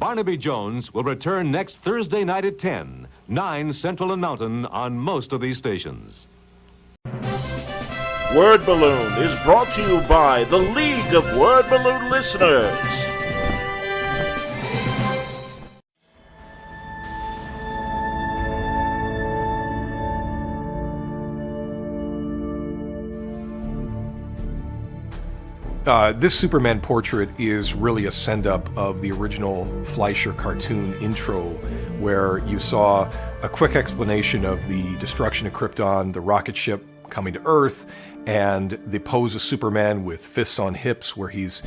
Barnaby Jones will return next Thursday night at 10, 9 Central and Mountain on most of these stations. Word Balloon is brought to you by the League of Word Balloon Listeners. This Superman portrait is really a send-up of the original Fleischer cartoon intro, where you saw a quick explanation of the destruction of Krypton, the rocket ship coming to Earth, and the pose of Superman with fists on hips, where he's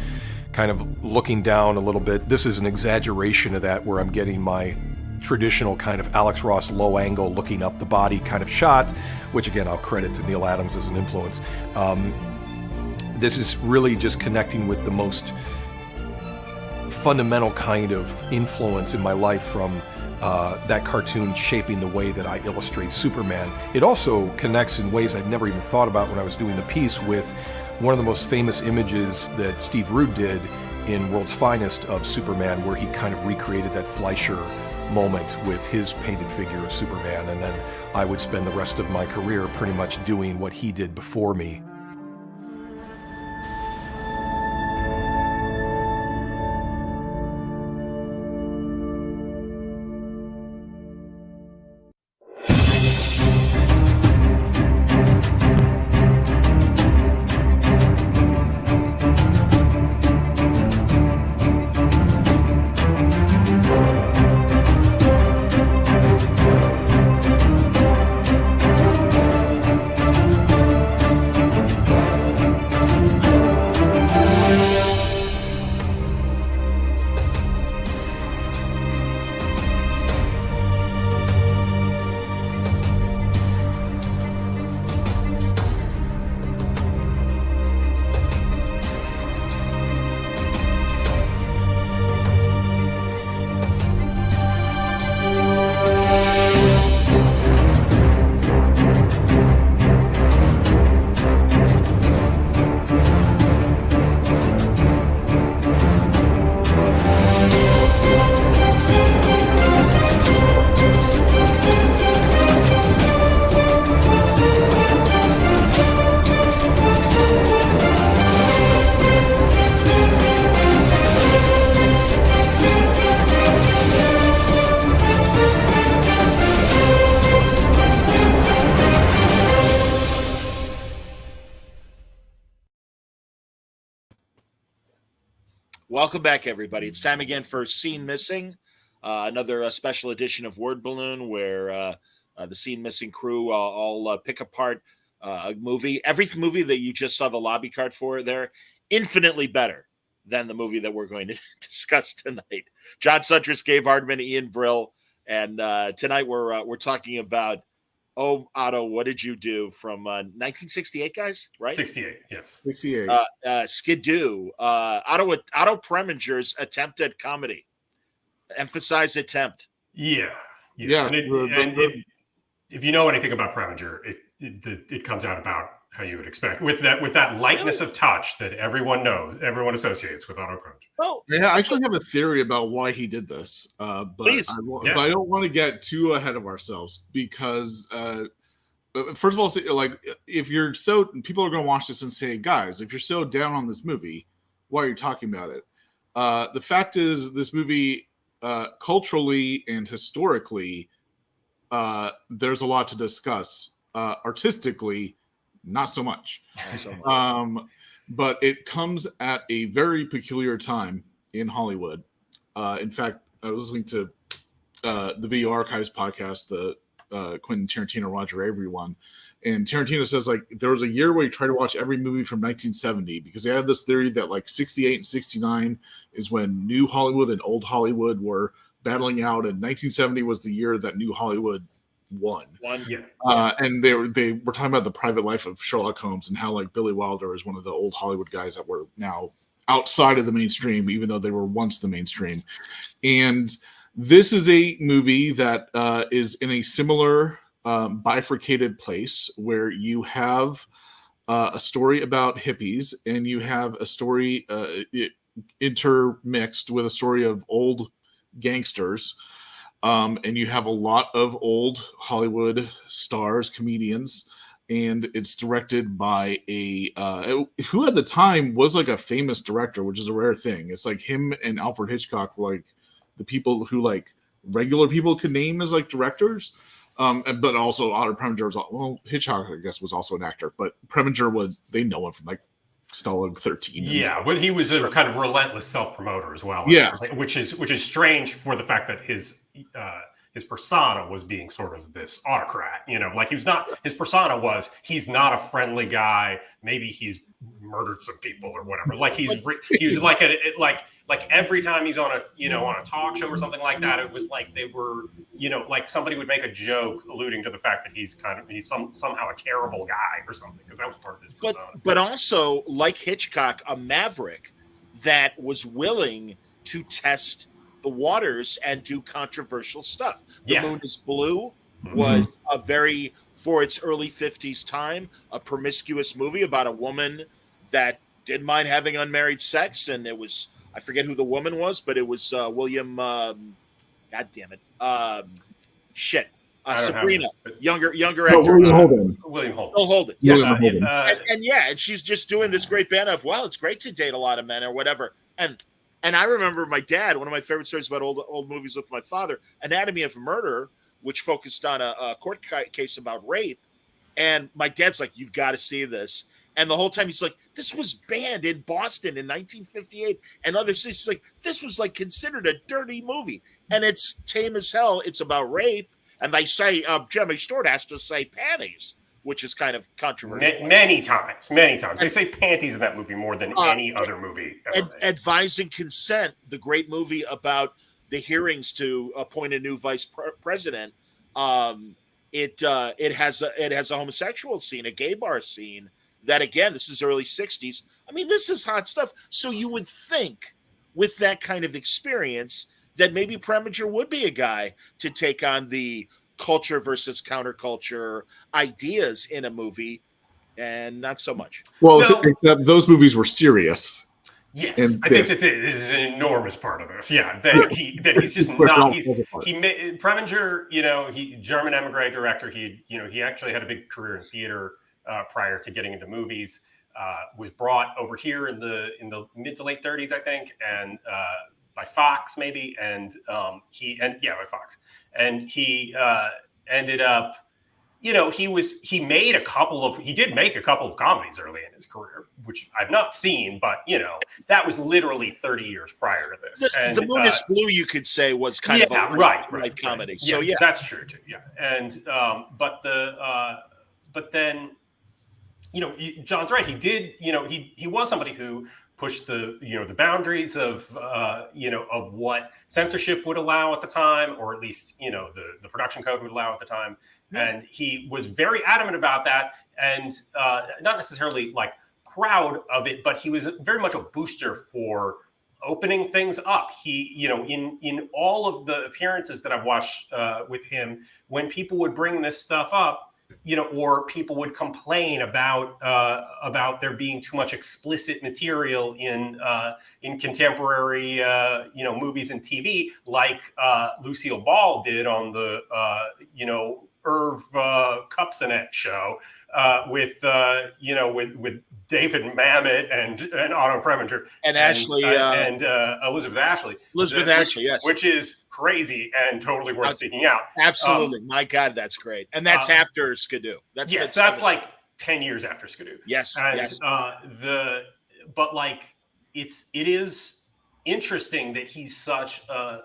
kind of looking down a little bit. This is an exaggeration of that, where I'm getting my traditional kind of Alex Ross low angle looking up the body kind of shot, which again I'll credit to Neil Adams as an influence. This is really just connecting with the most fundamental kind of influence in my life from that cartoon shaping the way that I illustrate Superman. It also connects in ways I'd never even thought about when I was doing the piece with one of the most famous images that Steve Rude did in World's Finest of Superman, where he kind of recreated that Fleischer moment with his painted figure of Superman, and then I would spend the rest of my career pretty much doing what he did before me. Welcome back, everybody. It's time again for Scene Missing, another special edition of Word Balloon, where the Scene Missing crew all pick apart a movie. Every movie that you just saw the lobby card for there, infinitely better than the movie that we're going to discuss tonight. John Suntress, Gabe Hardman, Ian Brill, and tonight we're talking about Oh, Otto, What Did You Do from 1968, guys, right? 68, yes. 68. Skidoo, Otto Preminger's attempt at comedy. Emphasize attempt. Yeah. Yeah. And if you know anything about Preminger, it comes out about how you would expect, with that lightness of touch that everyone knows, everyone associates with Otto Preminger. Oh, yeah, I actually have a theory about why he did this, but I don't want to get too ahead of ourselves, because first of all, like, if you're people are going to watch this and say, guys, if you're so down on this movie, why are you talking about it? The fact is, this movie, culturally and historically, there's a lot to discuss. Artistically, not so much. But it comes at a very peculiar time in Hollywood. In fact, I was listening to the Video Archives podcast, the Quentin Tarantino, Roger Avery one, and Tarantino says, like, there was a year where he tried to watch every movie from 1970, because they had this theory that like 68 and 69 is when New Hollywood and Old Hollywood were battling out, and 1970 was the year that New Hollywood won. And they were talking about the private life of Sherlock Holmes, and how like Billy Wilder is one of the old Hollywood guys that were now outside of the mainstream, even though they were once the mainstream. And this is a movie that is in a similar bifurcated place, where you have a story about hippies, and you have a story intermixed with a story of old gangsters. And you have a lot of old Hollywood stars, comedians, and it's directed by a who at the time was like a famous director, which is a rare thing. It's like him and Alfred Hitchcock were like the people who like regular people could name as like directors. But also Otto Preminger was, well, Hitchcock I guess was also an actor, but Preminger they know him from like Stalag 13. Yeah, but he was a kind of relentless self-promoter as well. Yeah, which is strange for the fact that his persona was being sort of this autocrat. Like his persona was he's not a friendly guy. Maybe he's murdered some people or whatever. Like he was like every time he's on a talk show or something like that, it was like they were like somebody would make a joke alluding to the fact that he's somehow a terrible guy or something, because that was part of his persona. But also, like Hitchcock, a maverick that was willing to test the waters and do controversial stuff. The Moon is Blue was a very, for its early 50s time, a promiscuous movie about a woman that didn't mind having unmarried sex, and it was, I forget who the woman was, but it was William. God damn it! Sabrina, younger actor. William Holden. Oh, Holden. Yes. And she's just doing this great band of, well, it's great to date a lot of men or whatever. And I remember my dad. One of my favorite stories about old movies with my father, Anatomy of Murder, which focused on a court case about rape. And my dad's like, "You've got to see this." And the whole time he's like, "This was banned in Boston in 1958 and other cities." He's like, "This was like considered a dirty movie." And it's tame as hell. It's about rape. And they say, Jeremy Stewart has to say panties, which is kind of controversial. Many times. They say panties in that movie more than any other movie ever made. Advising Consent, the great movie about the hearings to appoint a new vice president, it has a homosexual scene, a gay bar scene. That, again, this is early 60s. I mean, this is hot stuff. So you would think with that kind of experience that maybe Preminger would be a guy to take on the culture versus counterculture ideas in a movie, and not so much. Well, those movies were serious. Yes, I think that this is an enormous part of this. Yeah, that he's just not. Preminger, German emigre director. He actually had a big career in theater prior to getting into movies. Was brought over here in the mid to late 30s, I think, and by Fox maybe, and by Fox, and he ended up. He did make a couple of comedies early in his career, which I've not seen, but that was literally 30 years prior to this. The Moon is Blue, you could say, was kind of a right comedy. Yes, so that's true too. Yeah, and but then John's right. He did. He was somebody who pushed the boundaries of what censorship would allow at the time, or at least the production code would allow at the time. And he was very adamant about that, and not necessarily like proud of it, but he was very much a booster for opening things up. He, in all of the appearances that I've watched with him, when people would bring this stuff up, or people would complain about there being too much explicit material in contemporary movies and TV, like Lucille Ball did on the Irv Kupcinet show with David Mamet and Otto Preminger and Ashley and Elizabeth Ashley. Yes, which is crazy and totally worth seeking out. Absolutely, my God, that's great, and that's after Skidoo. That's like 10 years after Skidoo. Yes, and it is interesting that he's such a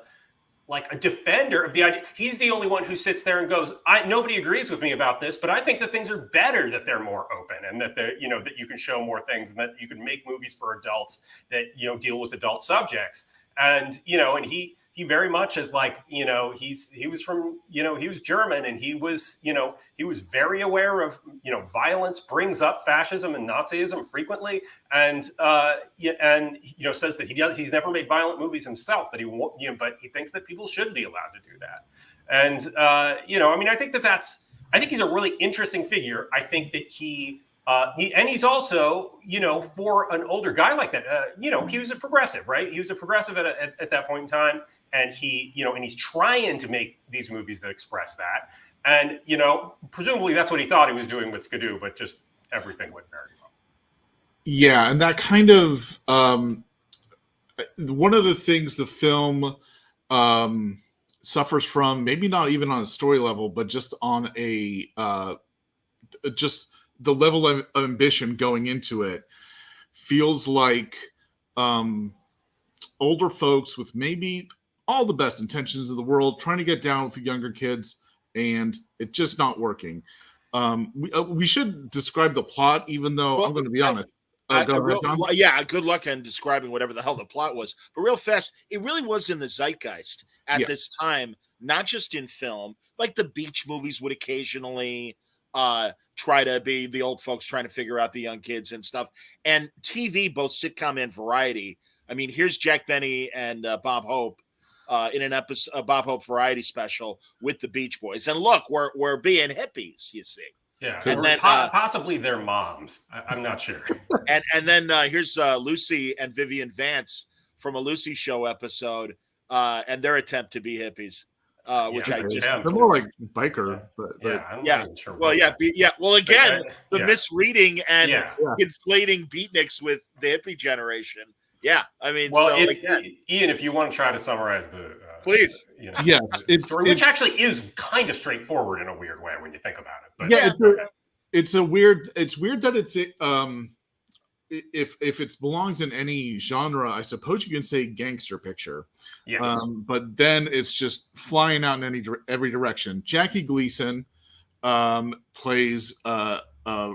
defender of the idea. He's the only one who sits there and goes, nobody agrees with me about this, but I think that things are better that they're more open, and that that you can show more things, and that you can make movies for adults that deal with adult subjects. And and he very much is he was German, and he was very aware of violence brings up fascism and Nazism frequently, and says that he's never made violent movies himself, but but he thinks that people should be allowed to do that. And I think he's a really interesting figure. I think that he's also, for an older guy like that, he was a progressive, right? He was a progressive at that point in time. and he's trying to make these movies that express that. And presumably that's what he thought he was doing with Skidoo, but just everything went very well. Yeah, and that kind of one of the things the film suffers from, maybe not even on a story level, but just on a just the level of ambition going into it, feels like older folks with maybe all the best intentions in the world trying to get down with the younger kids, and it just not working. We should describe the plot, even though I'm going to be honest. Good luck on describing whatever the hell the plot was. But real fast, it really was in the zeitgeist at this time, not just in film. Like the beach movies would occasionally try to be the old folks trying to figure out the young kids and stuff. And TV, both sitcom and variety. I mean, here's Jack Benny and Bob Hope in an episode, a Bob Hope variety special with the Beach Boys. And look, we're being hippies, you see. Yeah, and then possibly their moms. I'm not sure. and then here's Lucy and Vivian Vance from a Lucy Show episode, and their attempt to be hippies, which they're more like biker, I'm not even sure. Well, Well, again, misreading and inflating beatniks with the hippie generation. Yeah, I mean, Ian, if you want to try to summarize the please, story, which actually is kind of straightforward in a weird way when you think about it. But it's weird that it's if it belongs in any genre, I suppose you can say gangster picture. Yeah. But then it's just flying out in every direction. Jackie Gleason plays a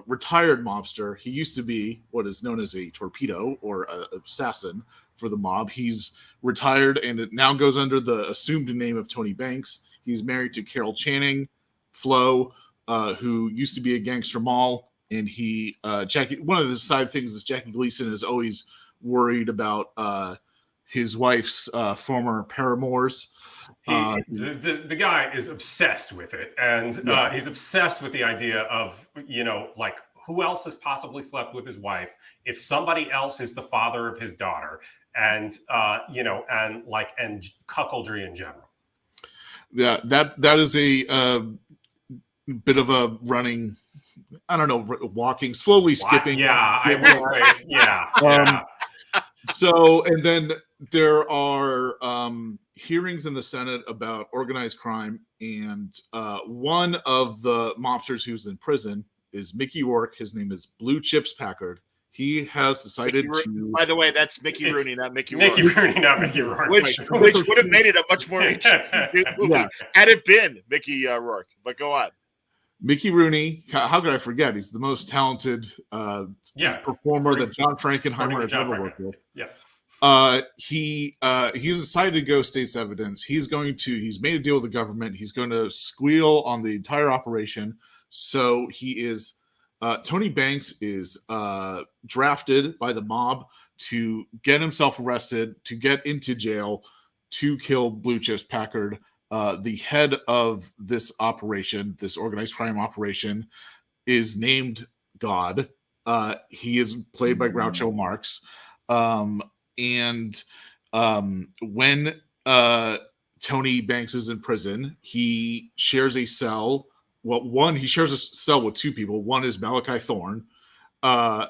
retired mobster. He used to be what is known as a torpedo or an assassin for the mob. He's retired and it now goes under the assumed name of Tony Banks. He's married to Carol Channing, Flo, who used to be a gangster moll. And one of the side things is Jackie Gleason is always worried about his wife's former paramours. The guy is obsessed with it, and he's obsessed with the idea of like who else has possibly slept with his wife if somebody else is the father of his daughter, and and cuckoldry in general. Yeah, that is a bit of a running. I don't know, walking, slowly skipping. Yeah, I would say, yeah. So, and then there are hearings in the Senate about organized crime, and one of the mobsters who's in prison is Mickey Rourke. His name is Blue Chips Packard. He has decided to. By the way, that's Mickey Rooney, not Mickey Rourke. Mickey Rooney, not Mickey Rourke. Which would have made it a much more interesting movie had it been Mickey Rourke. But go on. Mickey Rooney, how could I forget? He's the most talented performer that John Frankenheimer has ever worked with. Yeah. He's decided to go state's evidence. He's made a deal with the government. He's going to squeal on the entire operation. So he is, Tony Banks is drafted by the mob to get himself arrested, to get into jail, to kill Blue Chips Packard. The head of this operation, this organized crime operation, is named God. He is played by Groucho Marx. And when Tony Banks is in prison, he shares a cell. Well, he shares a cell with two people. One is Malachi Thorne. Who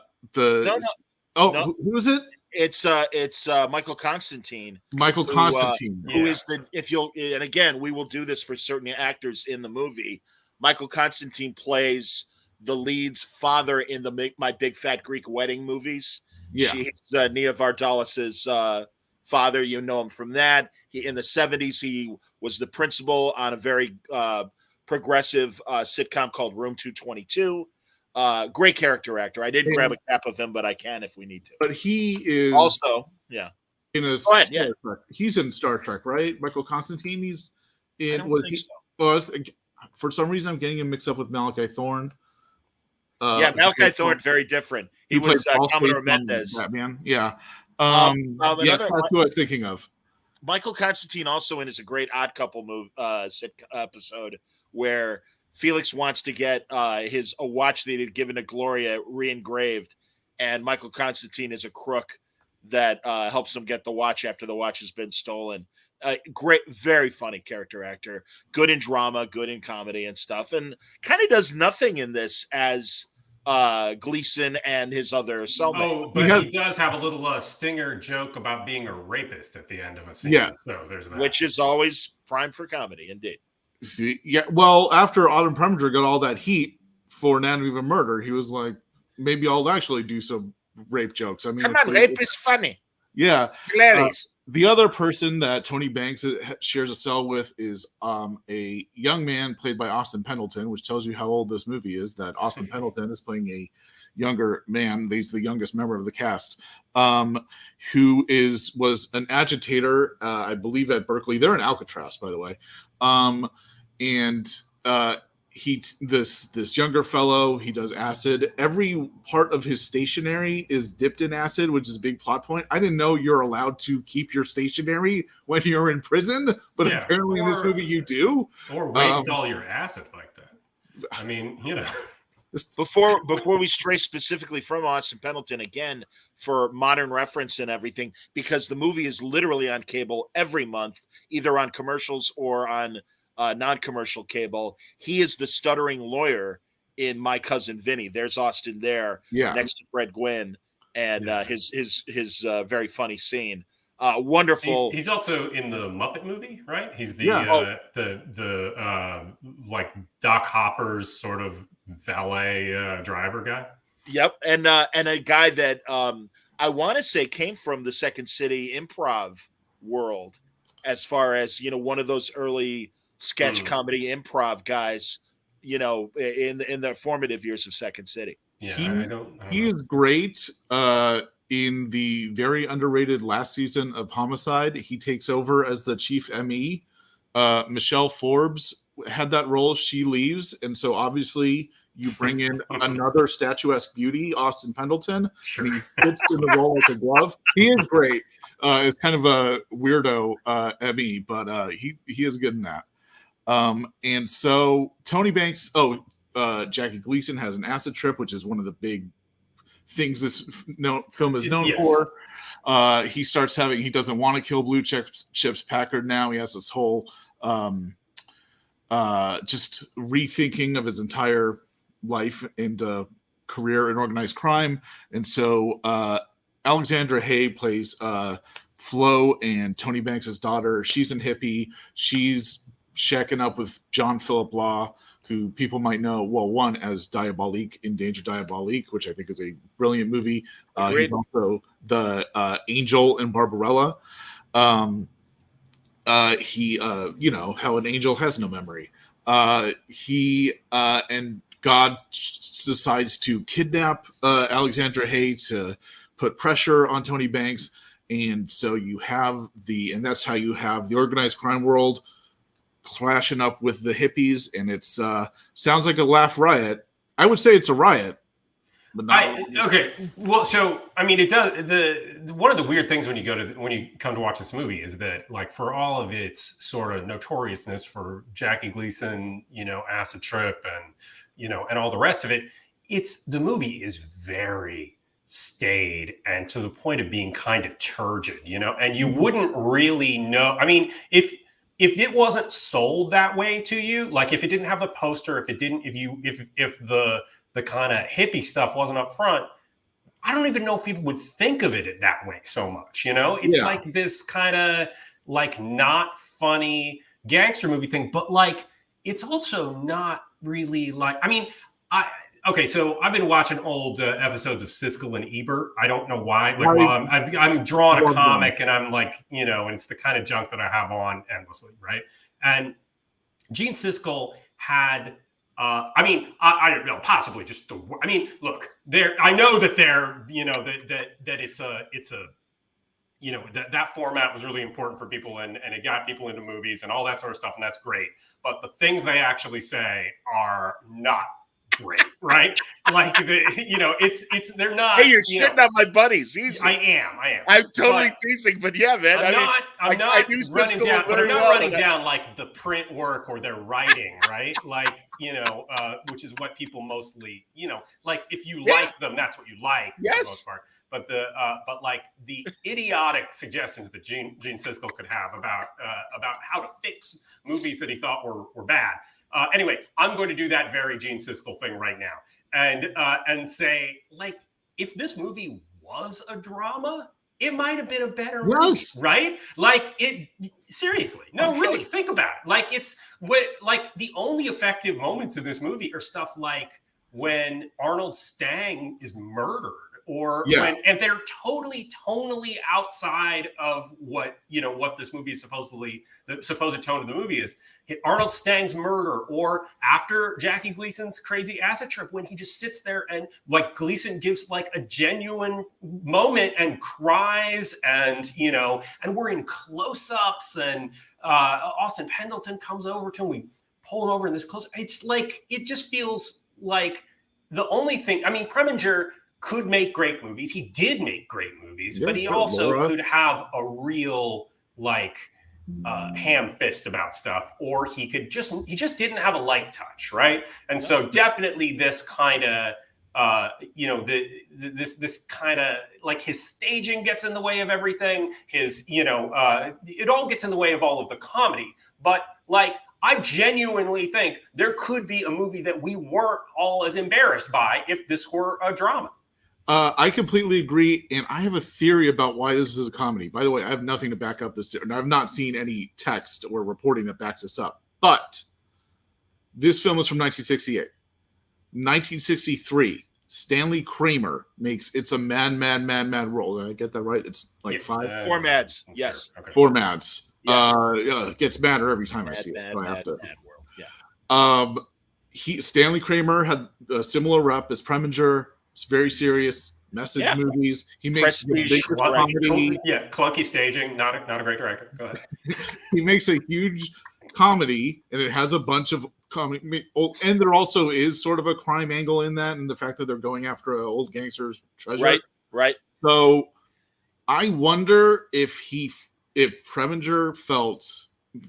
is it? It's Michael Constantine. Michael Constantine, who is and again, we will do this for certain actors in the movie. Michael Constantine plays the lead's father in the My Big Fat Greek Wedding movies. Yeah, he's Nia Vardalos' father. You know him from that. In the 70s, he was the principal on a very progressive sitcom called Room 222. Great character actor. I didn't grab a cap of him, but I can if we need to. But he is also, in a Star Trek. He's in Star Trek, right? Michael Constantine. He's in. For some reason, I'm getting him mixed up with Malachi Thorne. Malachi Thorne, very different. He was Commodore Mendez. Batman. Yeah. That's who I was thinking of. Michael Constantine also is a great Odd Couple episode where Felix wants to get a watch that he had given to Gloria re-engraved, and Michael Constantine is a crook that helps him get the watch after the watch has been stolen. Great, very funny character actor, good in drama, good in comedy and stuff, and kind of does nothing in this as Gleason and his other cellmate. Oh, but he does have a little stinger joke about being a rapist at the end of a scene. Yeah. So there's that. Which is always prime for comedy, indeed. See, yeah. Well, after Autumn Preminger got all that heat for Anatomy of a Murder, he was like, maybe I'll actually do some rape jokes. I mean, come on, rape is funny. Yeah. It's hilarious. The other person that Tony Banks shares a cell with is a young man played by Austin Pendleton, which tells you how old this movie is, that Austin Pendleton is playing a younger man. He's the youngest member of the cast, who was an agitator, I believe, at Berkeley. They're in Alcatraz, by the way. This younger fellow, he does acid. Every part of his stationery is dipped in acid, which is a big plot point. I didn't know you're allowed to keep your stationery when you're in prison, but apparently in this movie you do. Or waste all your acid like that. I mean, Before we stray specifically from Austin Pendleton, again, for modern reference and everything, because the movie is literally on cable every month, either on commercials or on non-commercial cable. He is the stuttering lawyer in My Cousin Vinny. There's Austin there, next to Fred Gwynn, and his very funny scene. Wonderful. He's also in the Muppet movie, right? He's the like Doc Hopper's sort of valet driver guy. Yep, and a guy that I want to say came from the Second City improv world, as far as one of those early sketch comedy improv guys, in the formative years of Second City. Yeah, he is great in the very underrated last season of Homicide. He takes over as the chief ME. Michelle Forbes had that role. She leaves, and so obviously you bring in another statuesque beauty, Austin Pendleton. Sure. And he fits in the role like a glove. He is great. It's kind of a weirdo ME, but he is good in that. And so Tony Banks, Jackie Gleason has an acid trip, which is one of the big things this film is known for. He doesn't want to kill Blue Chips Packard now. He has this whole just rethinking of his entire life and career in organized crime. And so Alexandra Hay plays Flo, and Tony Banks' daughter. She's an hippie. She's checking up with John Philip Law, who people might know, one as Diabolique in Danger Diabolique, which I think is a brilliant movie. He's also the angel in Barbarella. He how an angel has no memory. He and God decides to kidnap Alexandra Hay to put pressure on Tony Banks. And so and that's how you have the organized crime world clashing up with the hippies, and it's sounds like a laugh riot. I would say it's a riot, but not. Okay, well, so I mean, it does. One of the weird things when you come to watch this movie is that, like, for all of its sort of notoriousness for Jackie Gleason, acid trip, and and all the rest of it, the movie is very staid and to the point of being kind of turgid, and you wouldn't really know. I mean, if it wasn't sold that way to you, like if it didn't have the poster, if the kind of hippie stuff wasn't up front, I don't even know if people would think of it that way so much. It's like this kind of like not funny gangster movie thing, but like it's also not really like. I mean, so I've been watching old episodes of Siskel and Ebert. I don't know why. Like, while I'm drawing a comic, and I'm like, and it's the kind of junk that I have on endlessly, right? And Gene Siskel had, I don't know, possibly just look, I know that they're, that it's a, that format was really important for people, and it got people into movies and all that sort of stuff, and that's great. But the things they actually say are not great, right? Like it's they're not. Hey, you're shitting on my buddies. Easy. I am. I'm totally teasing, but yeah, man. I'm not running down like the print work or their writing, right? Like which is what people mostly, like if you like them, that's what you like for the most part. but like the idiotic suggestions that Gene Siskel could have about how to fix movies that he thought were bad. Anyway, I'm going to do that very Gene Siskel thing right now, and say, like, if this movie was a drama, it might have been a better movie, right? Like, it seriously, no, really, think about it. Like, it's like the only effective moments in this movie are stuff like when Arnold Stang is murdered, or and they're totally tonally outside of what this movie is supposedly, the supposed tone of the movie is. Arnold Stang's murder, or after Jackie Gleason's crazy acid trip, when he just sits there and like Gleason gives like a genuine moment and cries, and and we're in close-ups, and Austin Pendleton comes over to him, we pull him over in this close. It's like, it just feels like the only thing. I mean, Preminger could make great movies. He did make great movies, but he also could have a real like ham fist about stuff, or he just didn't have a light touch, right? And so definitely this kind of this kind of like his staging gets in the way of everything. His it all gets in the way of all of the comedy. But like, I genuinely think there could be a movie that we weren't all as embarrassed by if this were a drama. I completely agree, and I have a theory about why this is a comedy. By the way, I have nothing to back up this, and I've not seen any text or reporting that backs this up. But this film is from 1968. 1963, Stanley Kramer makes It's a Man World. Did I get that right? It's like four Mads. Yes. Okay. Four Mads. Yes. It gets madder every time I see it. So I have to. Mad World. Yeah. Stanley Kramer had a similar rep as Preminger. It's very serious message movies. He makes comedy. Yeah, clunky staging. Not a great director. Go ahead. He makes a huge comedy, and it has a bunch of comedy. Oh, and there also is sort of a crime angle in that, and the fact that they're going after an old gangster's treasure. Right. So I wonder if Preminger felt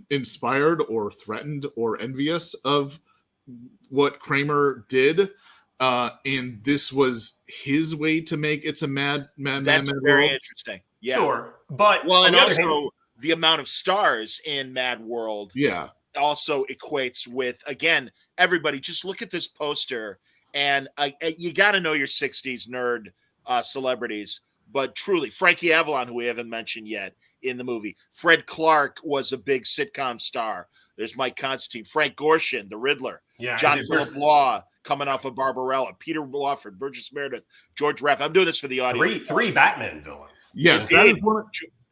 inspired or threatened or envious of what Kramer did. And this was his way to make It's a Man. That's very interesting. Yeah. Sure. But and also the amount of stars in Mad World also equates with, again, everybody just look at this poster, and you got to know your 60s nerd celebrities, but truly Frankie Avalon, who we haven't mentioned yet in the movie. Fred Clark was a big sitcom star. There's Mike Constantine, Frank Gorshin, the Riddler, John Philip Law, coming off of Barbarella, Peter Lawford, Burgess Meredith, George Raft. I'm doing this for the audience. Three Batman villains. Yes.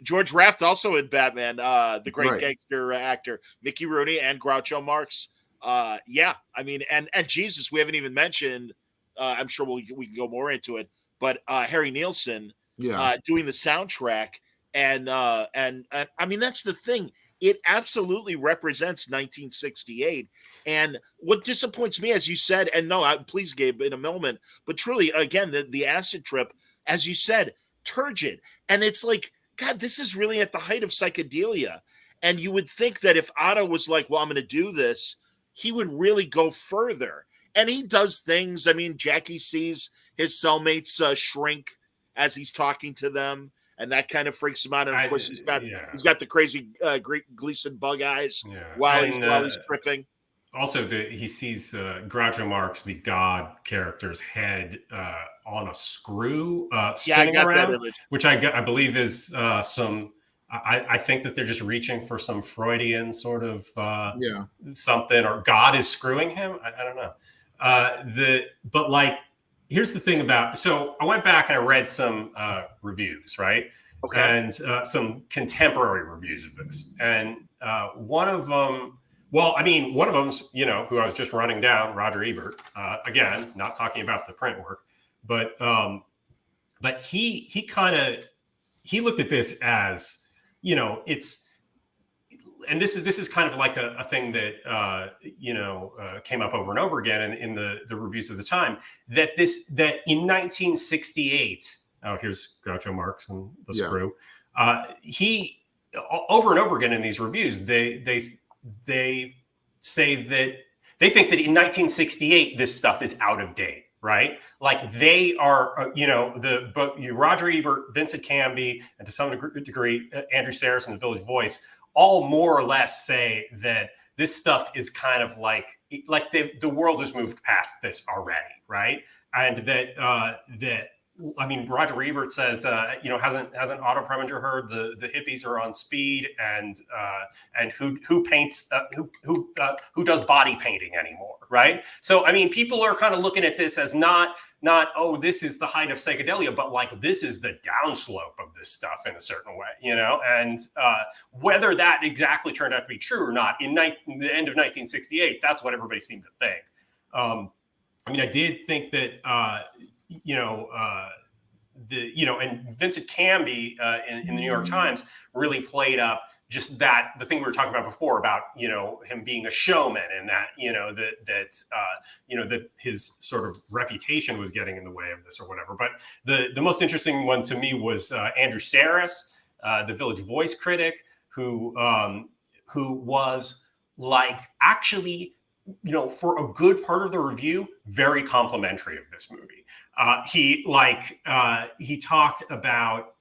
George Raft also in Batman, the great gangster actor, Mickey Rooney and Groucho Marx. I mean, and Jesus, we haven't even mentioned, I'm sure we can go more into it, but Harry Nilsson doing the soundtrack. And I mean, that's the thing. It absolutely represents 1968. And what disappoints me, as you said, and please, Gabe, in a moment, but truly, again, the acid trip, as you said, turgid. And it's like, God, this is really at the height of psychedelia. And you would think that if Otto was like, well, I'm going to do this, he would really go further. And he does things. I mean, Jackie sees his cellmates shrink as he's talking to them, and that kind of freaks him out. And of course, he's got the crazy Gleason bug eyes while he's tripping. Also, he sees Groucho Marx, the God character's head on a screw spinning around, which I believe is some. I think that they're just reaching for some Freudian sort of something, or God is screwing him. I don't know. But like, here's the thing about. So I went back and I read some reviews, right? Okay. And some contemporary reviews of this, and one of them. Well, I mean, one of them's, who I was just running down, Roger Ebert. Again, not talking about the print work, but he looked at this as, it's, and this is kind of like a thing that came up over and over again in the reviews of the time, that in 1968, here's Groucho Marx and the screw. He over and over again in these reviews, they say that they think that in 1968 this stuff is out of date, right? Like they are, Roger Ebert, Vincent Canby, and to some degree, Andrew Sarris and The Village Voice, all more or less say that this stuff is kind of like the world has moved past this already, right? And that I mean, Roger Ebert says, hasn't Otto Preminger heard the hippies are on speed, and who paints who does body painting anymore, right? So I mean, people are kind of looking at this as not oh, this is the height of psychedelia, but like this is the downslope of this stuff in a certain way, and whether that exactly turned out to be true or not in the end of 1968, that's what everybody seemed to think. I mean, I did think that and Vincent Canby in the New York Times really played up just that, the thing we were talking about before about him being a showman, and that that his sort of reputation was getting in the way of this or whatever. But the most interesting one to me was Andrew Sarris, the Village Voice critic, who was like actually, for a good part of the review, very complimentary of this movie. He talked about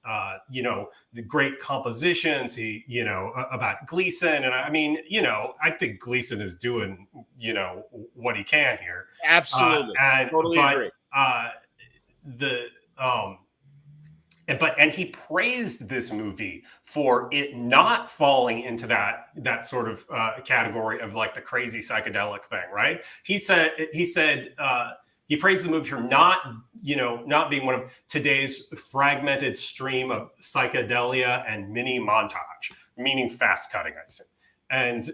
the great compositions. He about Gleason, and I mean I think Gleason is doing what he can here. Absolutely, totally agree. And he praised this movie for it not falling into that sort of category of like the crazy psychedelic thing, right? He said he praised the movie for not being one of today's fragmented stream of psychedelia and mini montage, meaning fast cutting, I think. And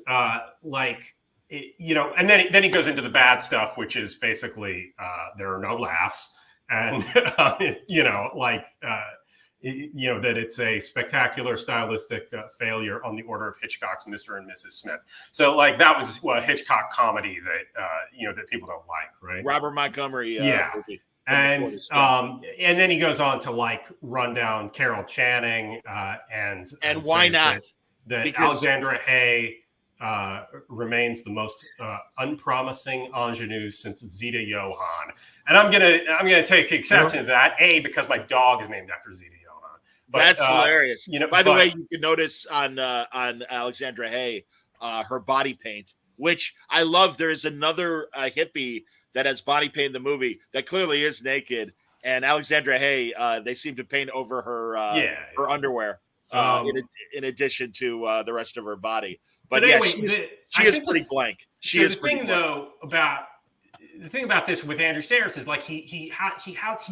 and then he goes into the bad stuff, which is basically there are no laughs, and that it's a spectacular stylistic failure on the order of Hitchcock's Mr. and Mrs. Smith. So like that was a Hitchcock comedy that that people don't like, right? Robert Montgomery. Movie. And then he goes on to like run down Carol Channing and why not? That Alexandra Hay remains the most unpromising ingenue since Zita Johann. And I'm gonna take exception to that. Because my dog is named after Zita Johann. But, that's hilarious. By the way, you can notice on Alexandra Hay, her body paint, which I love. There is another hippie that has body paint in the movie that clearly is naked, and Alexandra Hay, they seem to paint over her her underwear in addition to the rest of her body. But anyway, she is pretty blank. The thing about this with Andrew Sarris is like he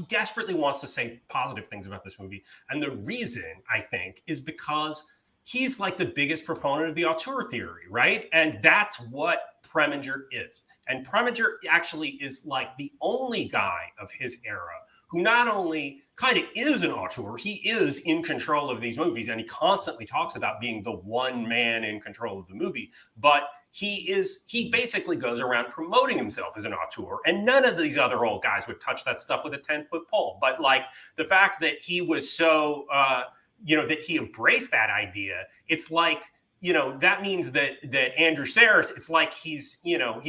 desperately wants to say positive things about this movie, and the reason I think is because he's like the biggest proponent of the auteur theory, right? And that's what Preminger is. And Preminger actually is like the only guy of his era who not only kind of is an auteur, he is in control of these movies, and he constantly talks about being the one man in control of the movie, but he basically goes around promoting himself as an auteur, and none of these other old guys would touch that stuff with a 10-foot pole. But like the fact that he was so, that he embraced that idea, it's like, that means that Andrew Sarris, it's like he's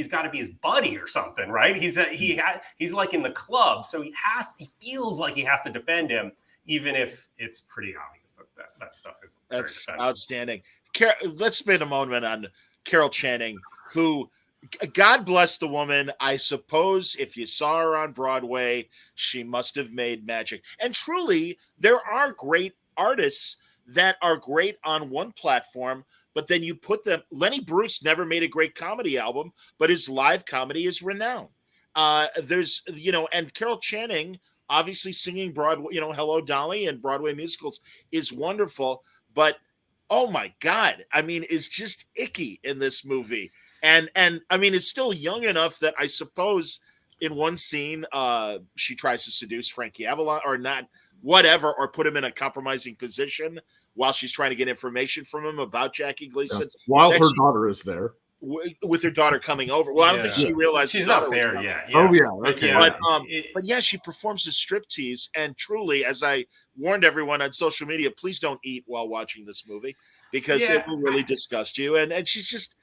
got to be his buddy or something, right? He's like in the club, so he feels like he has to defend him, even if it's pretty obvious that stuff is. That's outstanding. Let's spend a moment on Carol Channing, who, God bless the woman. I suppose if you saw her on Broadway, she must have made magic. And truly, there are great artists that are great on one platform, but then you put them. Lenny Bruce never made a great comedy album, but his live comedy is renowned. And Carol Channing, obviously singing Broadway, Hello Dolly and Broadway musicals is wonderful, but oh my God, I mean, it's just icky in this movie. And I mean, it's still young enough that I suppose in one scene, she tries to seduce Frankie Avalon or not, whatever, or put him in a compromising position while she's trying to get information from him about Jackie Gleason. Yes. While her daughter is there. With her daughter coming over. Well, I don't think she realized she's not there yet. Yeah. Oh, yeah. Okay. But yeah, she performs a striptease. And truly, as I warned everyone on social media, please don't eat while watching this movie because it will really disgust you. And she's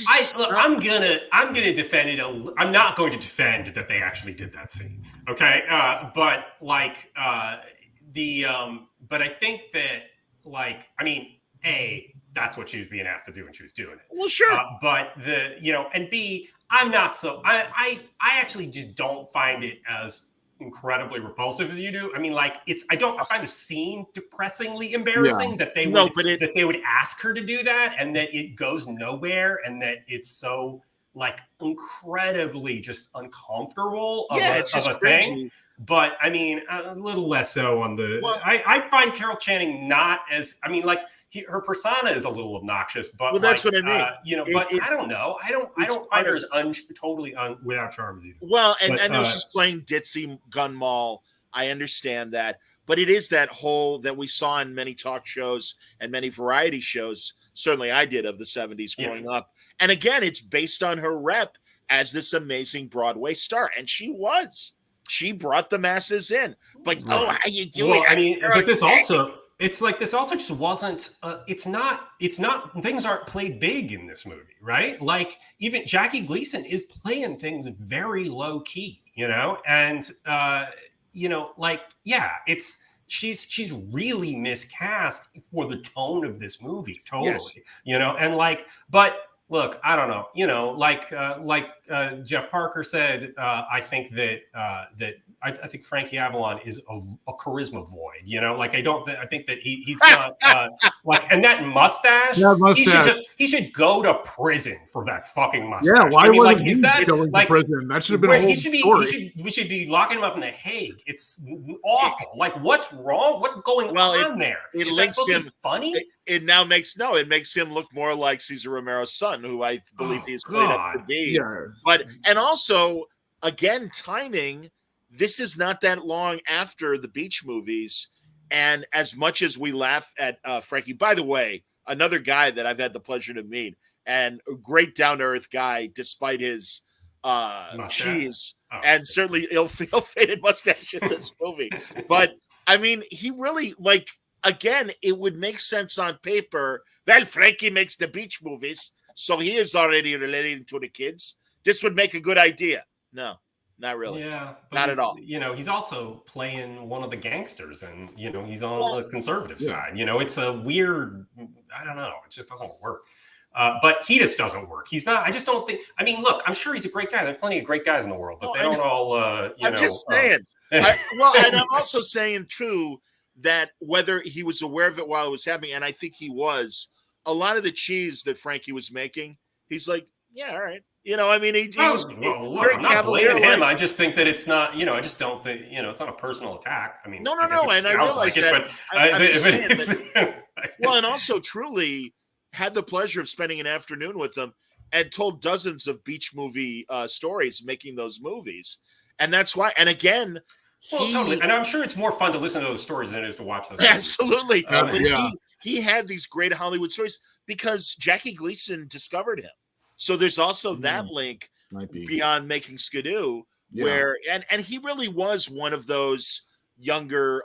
I'm gonna defend it. I'm not going to defend that they actually did that scene. Okay, but like but I think that that's what she was being asked to do, and she was doing it. Well, sure. But and B, I'm not so. I actually just don't find it as incredibly repulsive as you do. I mean, I find the scene depressingly embarrassing that they would ask her to do that, and that it goes nowhere, and that it's so incredibly just uncomfortable of a thing. But I mean, a little less so on the. Well, I find Carol Channing not as. I mean, her persona is a little obnoxious, but that's what I mean. I don't know. I don't find her as totally without charm as you do. Well, I know she's playing ditzy gun mall. I understand that, but it is that whole that we saw in many talk shows and many variety shows. Certainly, I did of the 70s growing up. And again, it's based on her rep as this amazing Broadway star, and she was. She brought the masses in. But how you doing? Well, I mean, but this also. It's this also just wasn't. It's not. Things aren't played big in this movie, right? Even Jackie Gleason is playing things very low key, and she's really miscast for the tone of this movie, totally, and but. Look, I don't know, Jeff Parker said, I think that I think Frankie Avalon is a charisma void, I think that he's not and that mustache, he should go to prison for that fucking mustache. Yeah, why wasn't he is that going to prison? That should have been a whole story. We should be locking him up in The Hague. It's awful. What's wrong? What's going on there? It links him funny. It makes him look more like Cesar Romero's son, who I believe he's played up to be. Yeah. But and also again, timing. This is not that long after the Beach movies, and as much as we laugh at Frankie, by the way, another guy that I've had the pleasure to meet, and a great down to earth guy, despite his cheese and certainly ill-fated mustache in this movie. But I mean, he really again, it would make sense on paper. Well, Frankie makes the Beach movies, so he is already relating to the kids. This would make a good idea. No, not really. Yeah, not at all. He's also playing one of the gangsters, and he's on the conservative side. It's a weird. I don't know. It just doesn't work. But he just doesn't work. He's not. I just don't think. I mean, look, I'm sure he's a great guy. There are plenty of great guys in the world, but they don't all. I'm just saying. And I'm also saying too that whether he was aware of it while it was happening, and I think he was, a lot of the cheese that Frankie was making, he's like, yeah, all right. I mean, he was. Look, I'm not blaming him. I just think that it's not. I just don't think. It's not a personal attack. I mean, no. And I realize that. Well, and also truly had the pleasure of spending an afternoon with them and told dozens of Beach movie stories making those movies, and that's why. And again. Totally. And I'm sure it's more fun to listen to those stories than it is to watch those. Absolutely. He had these great Hollywood stories because Jackie Gleason discovered him. So there's also that link beyond making Skidoo, where and he really was one of those younger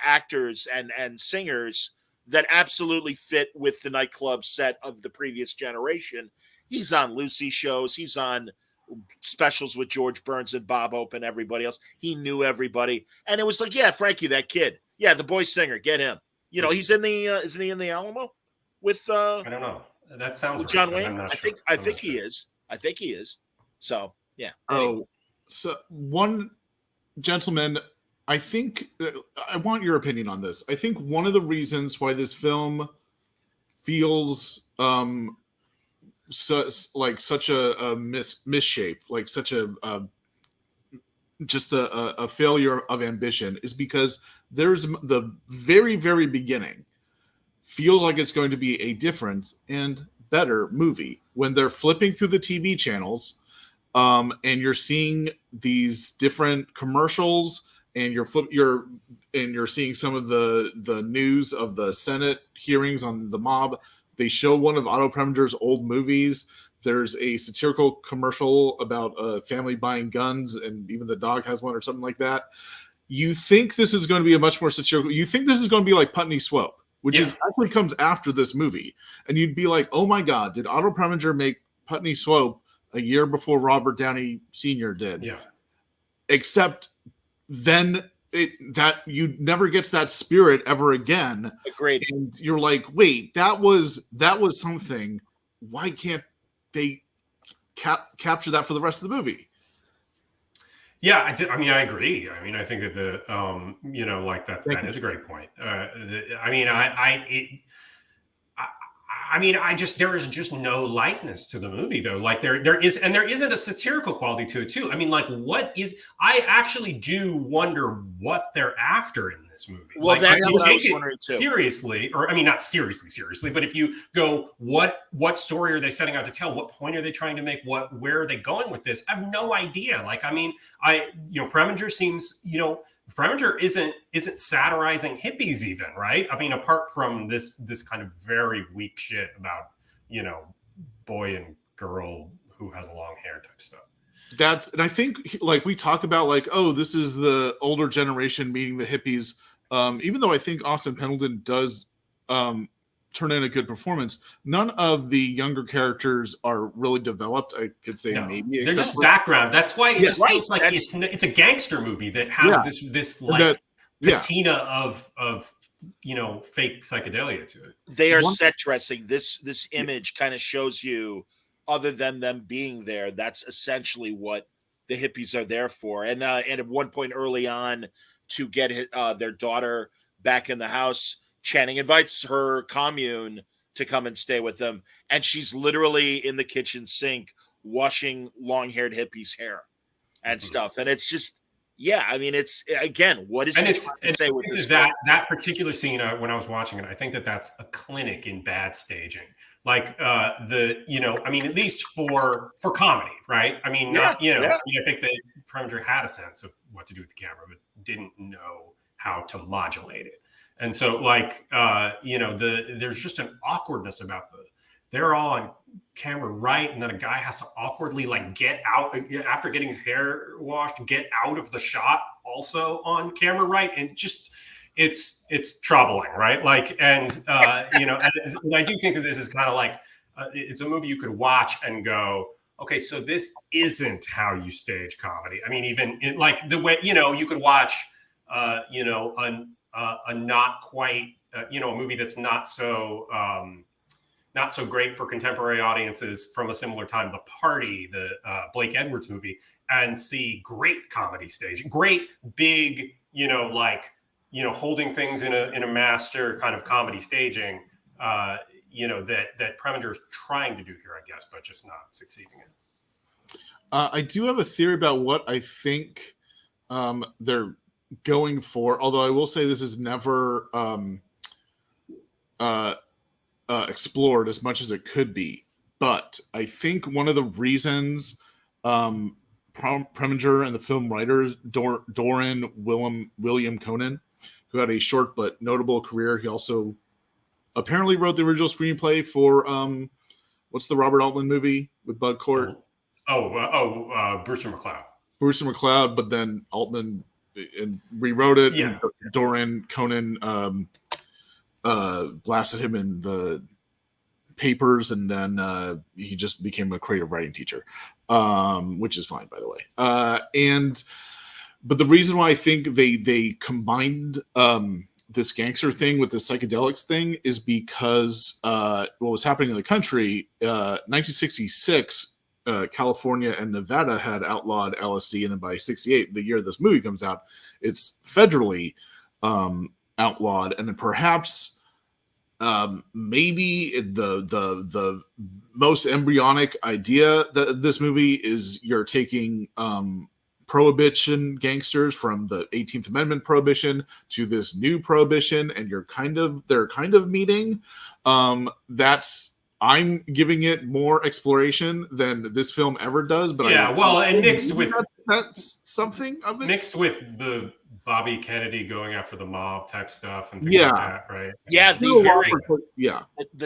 actors and singers that absolutely fit with the nightclub set of the previous generation. He's on Lucy shows. He's on specials with George Burns and Bob Hope and everybody else. He knew everybody. And it was like, yeah, Frankie, that kid. Yeah, the boy singer, get him. He's in the isn't he in the Alamo with I don't know. That sounds with John Wayne. I think he is. I think he is. So, yeah. So one gentleman, I think I want your opinion on this. I think one of the reasons why this film feels such a misshape, like such a failure of ambition, is because there's the very, very beginning feels like it's going to be a different and better movie when they're flipping through the TV channels, and you're seeing these different commercials, and you're seeing some of the news of the Senate hearings on the mob. They show one of Otto Preminger's old movies. There's a satirical commercial about a family buying guns, and even the dog has one or something like that. You think this is going to be a much more satirical. You think this is going to be like Putney Swope, which is actually comes after this movie. And you'd be like, oh my God, did Otto Preminger make Putney Swope a year before Robert Downey Sr. did. Yeah. Except then that you never gets that spirit ever again. Agreed. And you're like, wait, that was something. Why can't they capture that for the rest of the movie? Yeah, I mean, I agree. I mean, I think that that is a great point. There is just no lightness to the movie, though. Like there isn't a satirical quality to it too. I mean, like I actually do wonder what they're after in this movie. Well, like, that's what I was take wondering too. Seriously, or I mean, not seriously, but if you go, what story are they setting out to tell? What point are they trying to make? Where are they going with this? I have no idea. Like, I mean, Preminger seems, Preminger isn't satirizing hippies even, right? I mean, apart from this kind of very weak shit about, boy and girl who has long hair type stuff. And I think, like, we talk about, like, oh, this is the older generation meeting the hippies. Even though I think Austin Pendleton does turn in a good performance, none of the younger characters are really developed. I could say maybe they're just background. That's why it feels like it's a gangster movie that has this patina of fake psychedelia to it. They are set dressing. This image kind of shows you, other than them being there, that's essentially what the hippies are there for. And at one point early on, to get their daughter back in the house, Channing invites her commune to come and stay with them, and she's literally in the kitchen sink washing long-haired hippies' hair and stuff. And it's just, I mean, it's, again, what is it to say with this? That particular scene, when I was watching it, I think that's a clinic in bad staging. Like I mean, at least for comedy, right? I mean, I think that Preminger had a sense of what to do with the camera, but didn't know how to modulate it. And so, like, there's just an awkwardness about they're all on camera right, and then a guy has to awkwardly, like, get out after getting his hair washed, get out of the shot also on camera right, and just it's troubling, right? Like, and and I do think that this is kind of like it's a movie you could watch and go, okay, so this isn't how you stage comedy. I mean, even like the way you could watch a not quite a movie that's not so great for contemporary audiences from a similar time, The Party, the Blake Edwards movie, and see great comedy staging, great big holding things in a master kind of comedy staging that Preminger is trying to do here, I guess, but just not succeeding in. I do have a theory about what I think they're going for, although I will say this is never explored as much as it could be. But I think one of the reasons Preminger and the film writers, Doran William Conan, who had a short but notable career, he also apparently wrote the original screenplay for what's the Robert Altman movie with Bud Cort? Bruce and McCloud. Bruce and McCloud, but then Altman and rewrote it. Yeah. And Doran Conan blasted him in the papers, and then he just became a creative writing teacher, which is fine, by the way. But the reason why I think they combined this gangster thing with the psychedelics thing is because what was happening in the country, 1966. California and Nevada had outlawed LSD, and then by 1968, the year this movie comes out, it's federally outlawed. And then perhaps maybe the most embryonic idea that this movie is you're taking prohibition gangsters from the 18th Amendment prohibition to this new prohibition, and they're kind of meeting. I'm giving it more exploration than this film ever does, but and mixed with that's something of it. Mixed with the Bobby Kennedy going after the mob type stuff and things like that, right? Yeah, the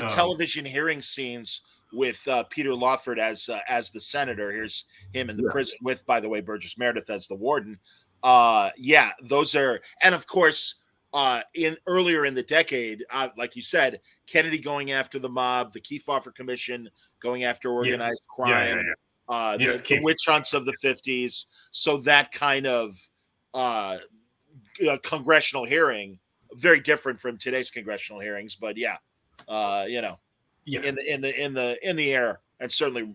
Oh. television hearing scenes with Peter Lawford as the senator. Here's him in the prison with, by the way, Burgess Meredith as the warden. Those are, and of course, in earlier in the decade, like you said, Kennedy going after the mob, the Kefauver Commission going after organized crime, the witch hunts of the 50s. So that kind of congressional hearing, very different from today's congressional hearings, but in the air, and certainly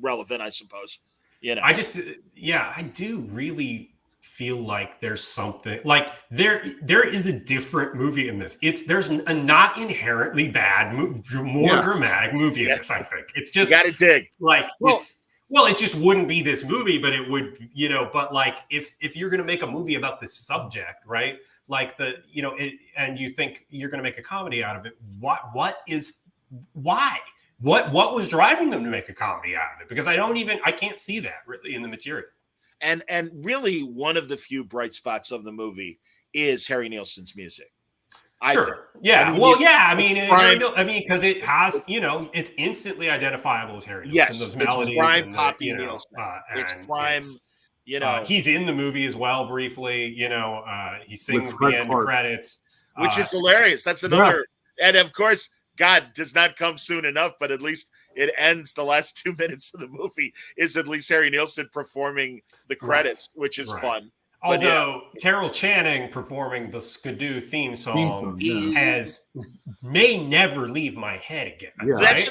relevant, I suppose. I do really feel like there's something like there is a different movie in this. There's a not inherently bad, more dramatic movie in this. I think it's just you got to dig like it just wouldn't be this movie, but it would, But like if you're going to make a movie about this subject, right? Like and you think you're going to make a comedy out of it, why? What was driving them to make a comedy out of it? Because I can't see that really in the material. And really, one of the few bright spots of the movie is Harry Nilsson's music. Sure. Yeah. Because it has, it's instantly identifiable as Harry Nilsson. Yes, those melodies, it's prime poppy Nilsson. It's prime. He's in the movie as well briefly. He sings the end credits, which is hilarious. That's another, and of course, God does not come soon enough. But at least it ends. The last 2 minutes of the movie is at least Harry Nilsson performing the credits, which is fun. Although Carol Channing performing the Skidoo theme song may never leave my head again. Yeah. Right?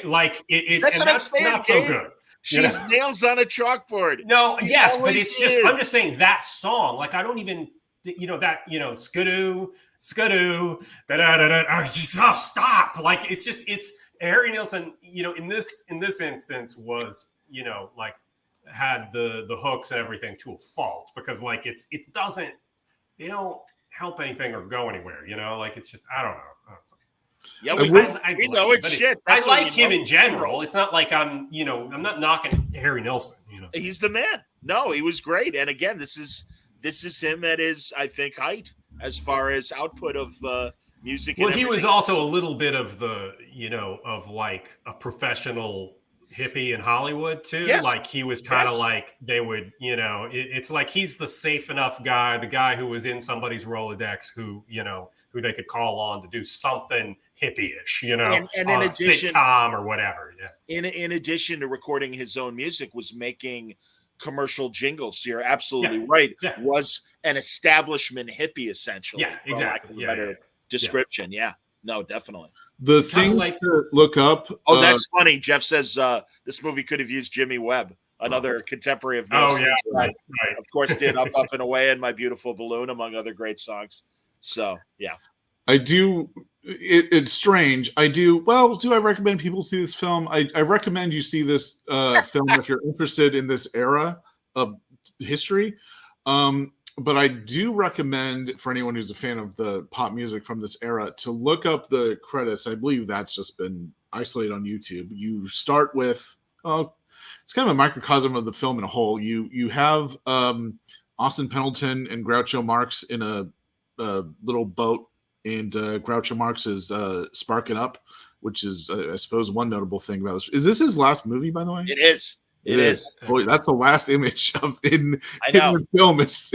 That's not so good. She's nails on a chalkboard. No, but it's just I'm just saying that song. Like I don't even Skidoo, stop. Like it's Harry Nilsson, in this instance was, had the hooks and everything to a fault because they don't help anything or go anywhere, it's just, I don't know. Yeah, we know it's shit. I like him in general. It's not like I'm not knocking Harry Nilsson, He's the man. No, he was great. And again, this is him at his, I think, height as far as output of music. Well, he was also a little bit of the, of like a professional hippie in Hollywood too. Yes. Like he was kind of like they would, it's like he's the safe enough guy, the guy who was in somebody's Rolodex who they could call on to do something hippie-ish, and in addition, sitcom or whatever. Yeah. In addition to recording his own music, was making commercial jingles. So you're absolutely right. Yeah. Was an establishment hippie essentially. Yeah, exactly. Better description. Yeah. No, definitely. The thing to look up. Oh, that's funny. Jeff says this movie could have used Jimmy Webb, another contemporary of Nilsson. Oh, yeah. Right. Of course, did Up, Up, and Away and My Beautiful Balloon, among other great songs. So, yeah. I do. It's strange. I do. Well, do I recommend people see this film? I recommend you see this film if you're interested in this era of history. But I do recommend for anyone who's a fan of the pop music from this era to look up the credits. I believe that's just been isolated on YouTube. You start with, it's kind of a microcosm of the film in a whole. You have Austin Pendleton and Groucho Marx in a little boat, and Groucho Marx is sparking up, which is, I suppose, one notable thing about this. Is this his last movie, by the way? It is. It is. Boy, that's the last image of in the film. Is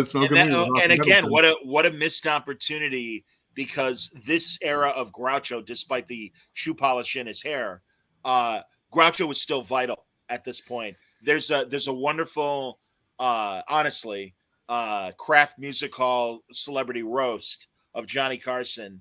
smoking weed. And again, what a missed opportunity, because this era of Groucho, despite the shoe polish in his hair, Groucho was still vital at this point. There's a wonderful, honestly, craft music hall celebrity roast of Johnny Carson,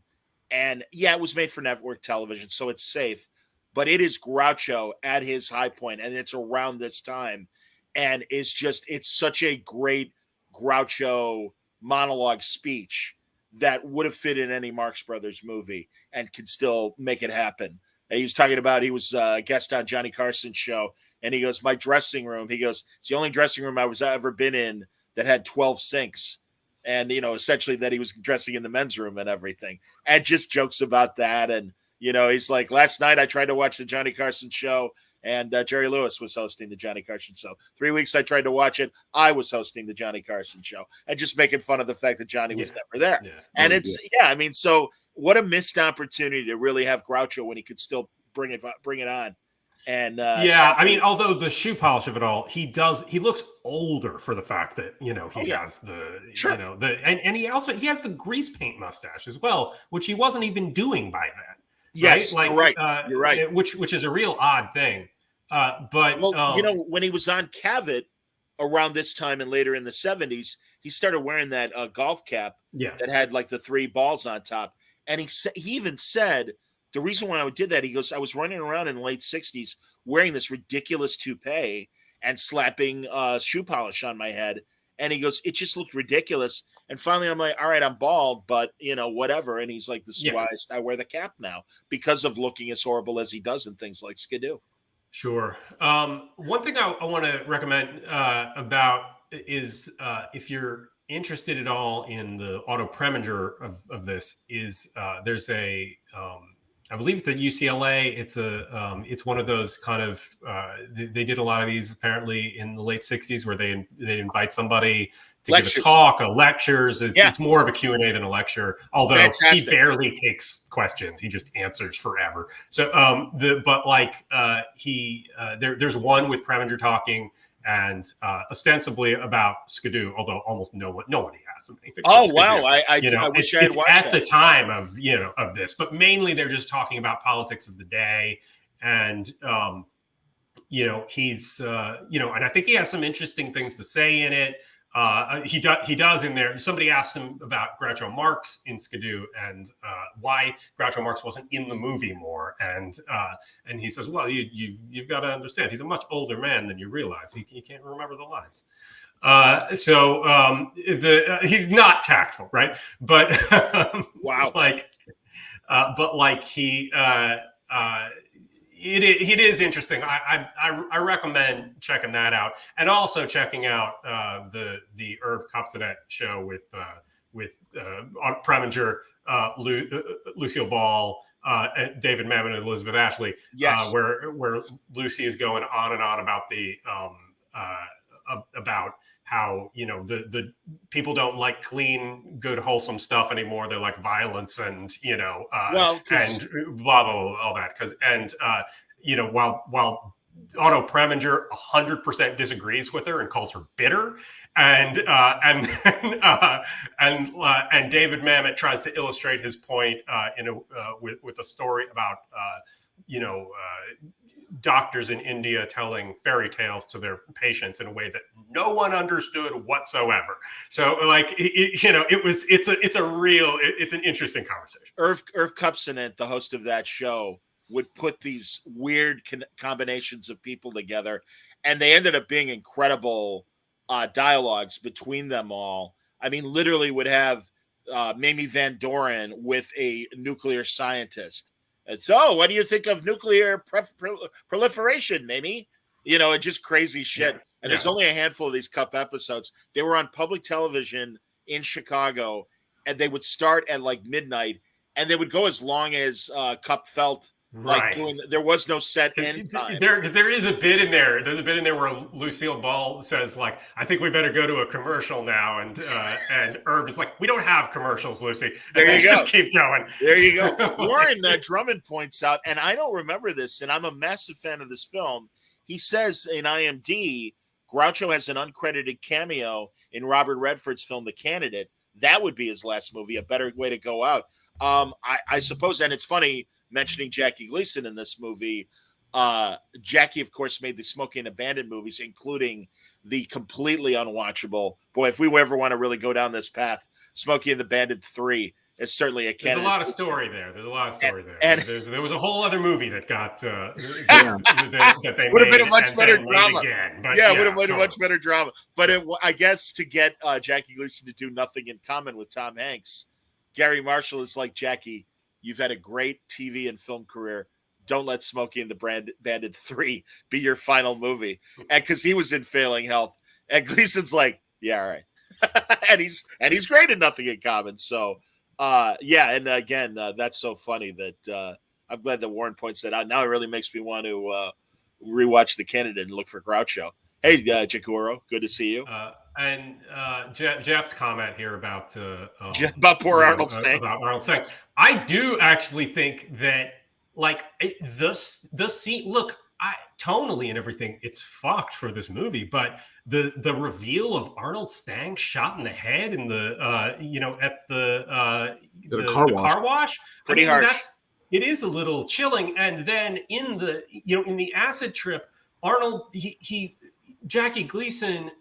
and it was made for network television, so it's safe. But it is Groucho at his high point, and it's around this time. And it's such a great Groucho monologue speech that would have fit in any Marx Brothers movie and could still make it happen. And he was talking about, he was a guest on Johnny Carson's show, and he goes, my dressing room, he goes, it's the only dressing room I was ever been in that had 12 sinks. And, essentially that he was dressing in the men's room and everything. And just jokes about that. And, he's like, last night I tried to watch the Johnny Carson show, and Jerry Lewis was hosting the Johnny Carson show. 3 weeks I tried to watch it. I was hosting the Johnny Carson show, and just making fun of the fact that Johnny was never there. Yeah. And so what a missed opportunity to really have Groucho when he could still bring it on. And yeah, I mean, although the shoe polish of it all, he looks older for the fact that, he has the, and he has the grease paint mustache as well, which he wasn't even doing by then. Yes, right? Like, you're right. Which is a real odd thing. But when he was on Cavett around this time and later in the 70s, he started wearing that golf cap that had like the 3 balls on top. And he even said the reason why I did that, he goes, I was running around in the late 60s wearing this ridiculous toupee and slapping shoe polish on my head. And he goes, it just looked ridiculous. And finally, I'm like, all right, I'm bald, but, whatever. And he's like, this is why I wear the cap now, because of looking as horrible as he does in things like Skidoo. Sure. One thing I want to recommend about is if you're interested at all in the auto Preminger of this, is there's a I believe it's at UCLA. It's one of those kind of they did a lot of these apparently in the late 60s where they invite somebody to give a talk, lectures. It's more of a Q&A than a lecture, although he barely takes questions. He just answers forever. So there's one with Preminger talking and ostensibly about Skidoo, although almost nobody asks him anything. Oh wow! I wish I had watched at the time of of this, but mainly they're just talking about politics of the day, and he's and I think he has some interesting things to say in it. He does in there. Somebody asked him about Groucho Marx in Skidoo and why Groucho Marx wasn't in the movie more, and he says, well, you've got to understand, he's a much older man than you realize. He can't remember the lines. He's not tactful, right? But wow, It is interesting. I recommend checking that out, and also checking out the Irv Kupcinet show with Preminger, Lucille Ball, David Mamet, and Elizabeth Ashley. Yes, where Lucy is going on and on about about how the people don't like clean, good, wholesome stuff anymore. They like violence and and blah blah, blah all that. While Otto Preminger 100% disagrees with her and calls her bitter, and David Mamet tries to illustrate his point with a story about doctors in India telling fairy tales to their patients in a way that no one understood whatsoever. So it's an interesting conversation. Irv Kupcinet, the host of that show, would put these weird combinations of people together, and they ended up being incredible dialogues between them all. I mean, literally would have Mamie Van Doren with a nuclear scientist. And so, what do you think of nuclear proliferation, Mamie? Just crazy shit. Yeah. And there's only a handful of these Cup episodes. They were on public television in Chicago, and they would start at like midnight, and they would go as long as Cup felt. Like there was no set end time. There is a bit in there. There's a bit in there where Lucille Ball says, like, I think we better go to a commercial now. And Irv is like, we don't have commercials, Lucy. And there you go. Just keep going. There you go. Warren Drummond points out, and I don't remember this, and I'm a massive fan of this film. He says in IMDb, Groucho has an uncredited cameo in Robert Redford's film, The Candidate. That would be his last movie, a better way to go out. I suppose, and it's funny, mentioning Jackie Gleason in this movie. Jackie, of course, made the Smokey and the Bandit movies, including the completely unwatchable. Boy, if we ever want to really go down this path, Smokey and the Bandit 3 is certainly a candidate. There's a lot of story there. And there was a whole other movie that got that they would have been a much better drama. Again, would have been a much better drama. But I guess to get Jackie Gleason to do nothing in common with Tom Hanks, Gary Marshall is like, Jackie, you've had a great TV and film career. Don't let Smokey and the Bandit 3 be your final movie. And because he was in failing health. And Gleason's like, yeah, all right. and he's great in Nothing in Common. So, and again, that's so funny that I'm glad that Warren points that out. Now it really makes me want to rewatch The Candidate and look for Groucho. Hey, Jacuro, good to see you. And Jeff's comment here about poor Arnold Stank. About Arnold Stank. I do actually think that, like, the scene. Look, tonally and everything, it's fucked for this movie. But the reveal of Arnold Stang shot in the head in the at the car wash, pretty harsh. It is a little chilling. And then in the acid trip, Arnold Jackie Gleason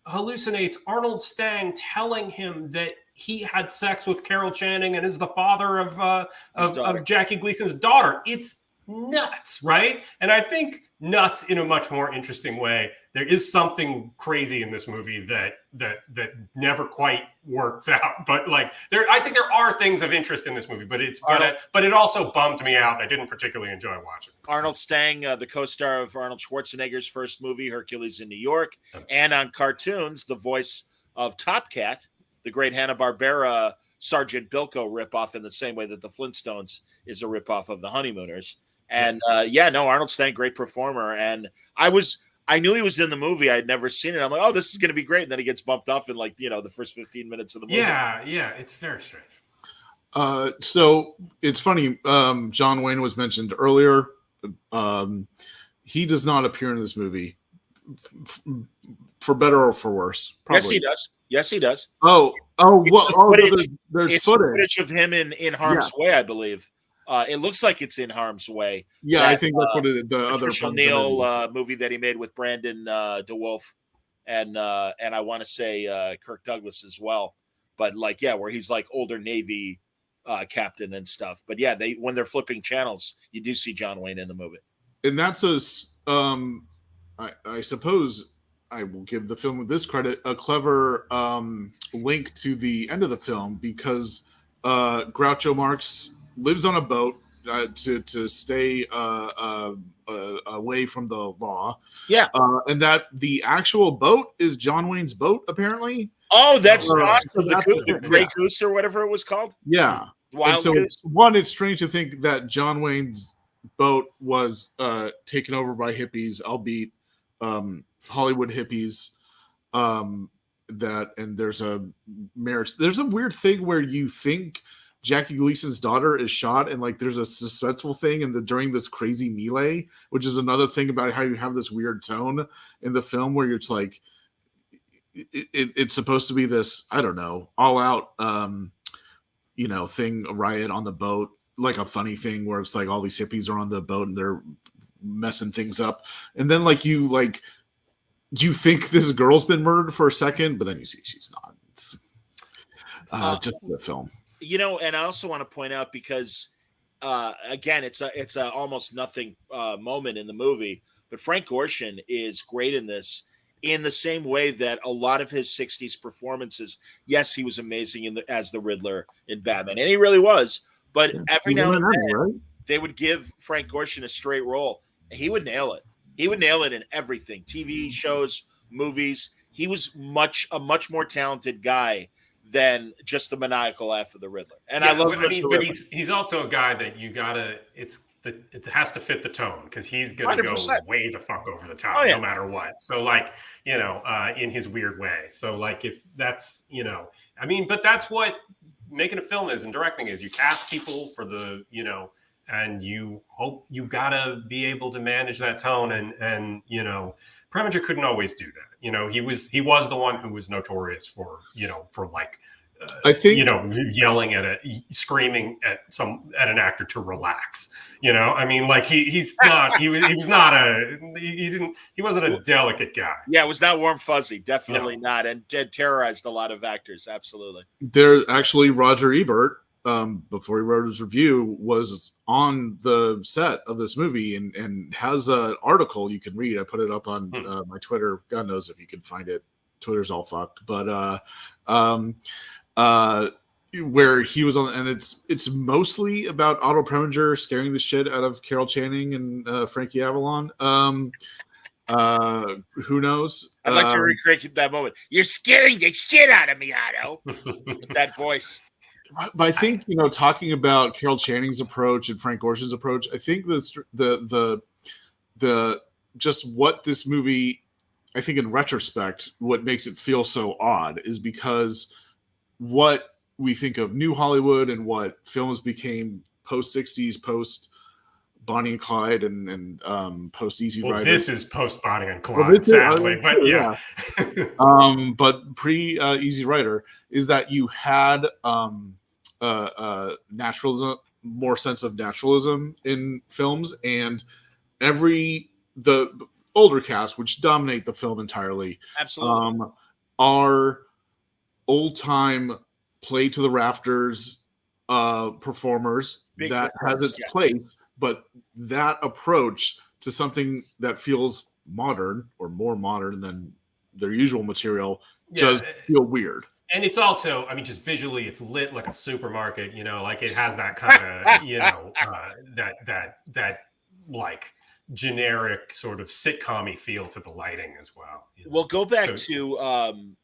hallucinates Arnold Stang telling him that he had sex with Carol Channing and is the father of Jackie Gleason's daughter. It's nuts, right? And I think nuts in a much more interesting way. There is something crazy in this movie that never quite works out. But like I think there are things of interest in this movie, but it also bummed me out. And I didn't particularly enjoy watching it. Arnold Stang, the co-star of Arnold Schwarzenegger's first movie, Hercules in New York, and on cartoons, the voice of Top Cat, the great Hanna-Barbera Sergeant Bilko ripoff, in the same way that the Flintstones is a ripoff of the Honeymooners. And Arnold Stang, great performer. And I knew he was in the movie. I had never seen it. I'm like, oh, this is going to be great. And then he gets bumped off in the first 15 minutes of the movie. Yeah, it's very strange. So it's funny. John Wayne was mentioned earlier. He does not appear in this movie, for better or for worse. Probably. Yes, he does. Well, there's footage of him in harm's way, I believe. It looks like it's in harm's way. Yeah, I think that's what the other O'Neill movie that he made with Brandon DeWolf and I want to say Kirk Douglas as well. But where he's like older Navy captain and stuff. But yeah, when they're flipping channels, you do see John Wayne in the movie. And that's I suppose I will give the film this credit, a clever link to the end of the film, because Groucho Marx lives on a boat to stay away from the law. Yeah. And that the actual boat is John Wayne's boat, apparently. Oh, that's awesome. The Grey Goose or whatever it was called. Yeah. Wild Goose. It's strange to think that John Wayne's boat was taken over by hippies, albeit Hollywood hippies. And there's a marriage. There's a weird thing where you think Jackie Gleason's daughter is shot, and there's a suspenseful thing, and during this crazy melee, which is another thing about how you have this weird tone in the film where it's like it's supposed to be this, I don't know, all out thing, a riot on the boat, like a funny thing where it's like all these hippies are on the boat and they're messing things up, and then you think this girl's been murdered for a second, but then you see she's not. It's just the film. And I also want to point out, because again, it's a almost nothing moment in the movie, but Frank Gorshin is great in this, in the same way that a lot of his 60s performances, yes, he was amazing as the Riddler in Batman, and he really was, but every now and then they would give Frank Gorshin a straight role, and he would nail it. He would nail it in everything, TV shows, movies. He was a much more talented guy than just the maniacal laugh of the Riddler. And I love him. But he's also a guy that you gotta. It has to fit the tone, because he's gonna 100%. Go way the fuck over the top, no matter what. So in his weird way. So if that's but that's what making a film is and directing is. You cast people for the and you hope you gotta be able to manage that tone, and Preminger couldn't always do that. He was the one who was notorious for I think yelling screaming at an actor to relax. He wasn't a delicate guy. Yeah, it was not warm fuzzy, definitely not, and terrorized a lot of actors. Absolutely. There actually, Roger Ebert, before he wrote his review, was on the set of this movie and has an article you can read. I put it up on my Twitter. God knows if you can find it. Twitter's all fucked, but where he was on, and it's mostly about Otto Preminger scaring the shit out of Carol Channing and Frankie Avalon. Who knows? I'd like to recreate that moment. You're scaring the shit out of me, Otto. With that voice. But I think talking about Carol Channing's approach and Frank Gorshin's approach, I think the just what this movie, I think in retrospect, what makes it feel so odd is because what we think of New Hollywood and what films became post 60s, post Bonnie and Clyde and post Easy Rider. This is post Bonnie and Clyde, sadly, but yeah. But pre Easy Rider is that you had naturalism, more sense of naturalism in films, and the older cast, which dominate the film entirely, absolutely, are old time play to the rafters performers. Big that has its place, but that approach to something that feels modern or more modern than their usual material does feel weird. And it's also, I mean, just visually, it's lit like a supermarket, like it has that kind of, that like generic sort of sitcom-y feel to the lighting as well. We'll go back to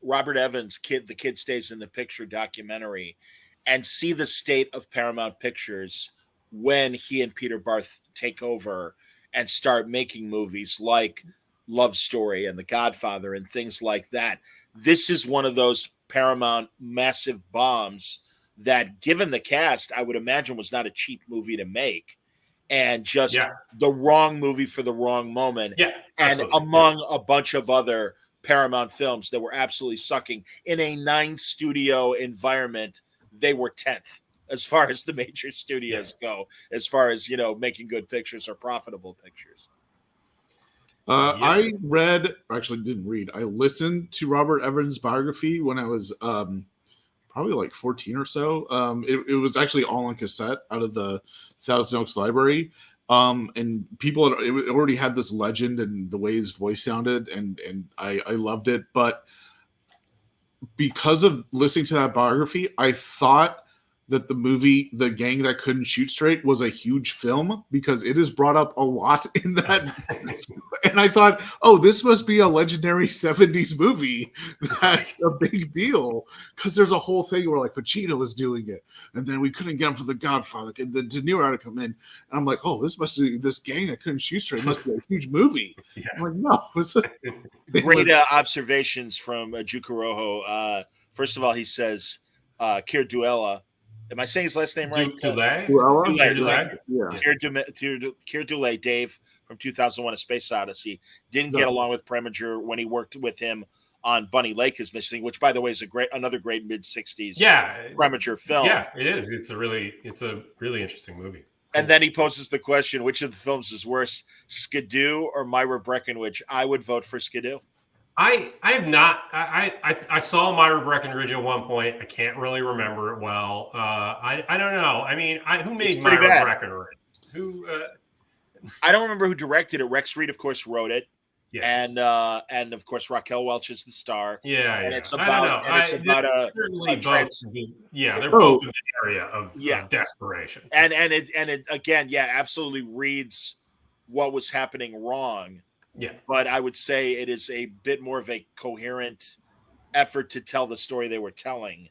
Robert Evans' The Kid Stays in the Picture documentary and see the state of Paramount Pictures when he and Peter Barth take over and start making movies like Love Story and The Godfather and things like that. This is one of those Paramount massive bombs that, given the cast, I would imagine was not a cheap movie to make, and just the wrong movie for the wrong moment. Yeah, and among a bunch of other Paramount films that were absolutely sucking in a 9-studio environment, they were 10th as far as the major studios go, as far as, making good pictures or profitable pictures. I listened to Robert Evans' biography when I was probably like 14 or so. It was actually all on cassette out of the Thousand Oaks Library. And people it already had this legend and the way his voice sounded, and I loved it. But because of listening to that biography, I thought that the movie The Gang That Couldn't Shoot Straight was a huge film because it is brought up a lot in that. And I thought, this must be a legendary 70s movie. That's a big deal. Because there's a whole thing where like Pacino was doing it. And then we couldn't get him for The Godfather. And then De Niro had to come in. And I'm like, this Gang That Couldn't Shoot Straight must be a huge movie. Yeah. I'm like, no. Great observations from Juca Rojo. First of all, he says, Keir Duella. Am I saying his last name right? Keir Dullea, Dave, from 2001: A Space Odyssey, didn't get along with Preminger when he worked with him on Bunny Lake is Missing, which, by the way, is another great mid-60s Preminger film. Yeah, it is. It's a really interesting movie. And then he poses the question, which of the films is worse, Skidoo or Myra Breckinridge? I would vote for Skidoo. I have not. I saw Myra Breckinridge at one point. I can't really remember it well. I don't know. I mean, who made Myra Breckinridge? I don't remember who directed it. Rex Reed, of course, wrote it. Yes. And of course Raquel Welch is the star. Yeah, and it's about they're both in the area of desperation. And it again, absolutely reads what was happening wrong. Yeah, but I would say it is a bit more of a coherent effort to tell the story they were telling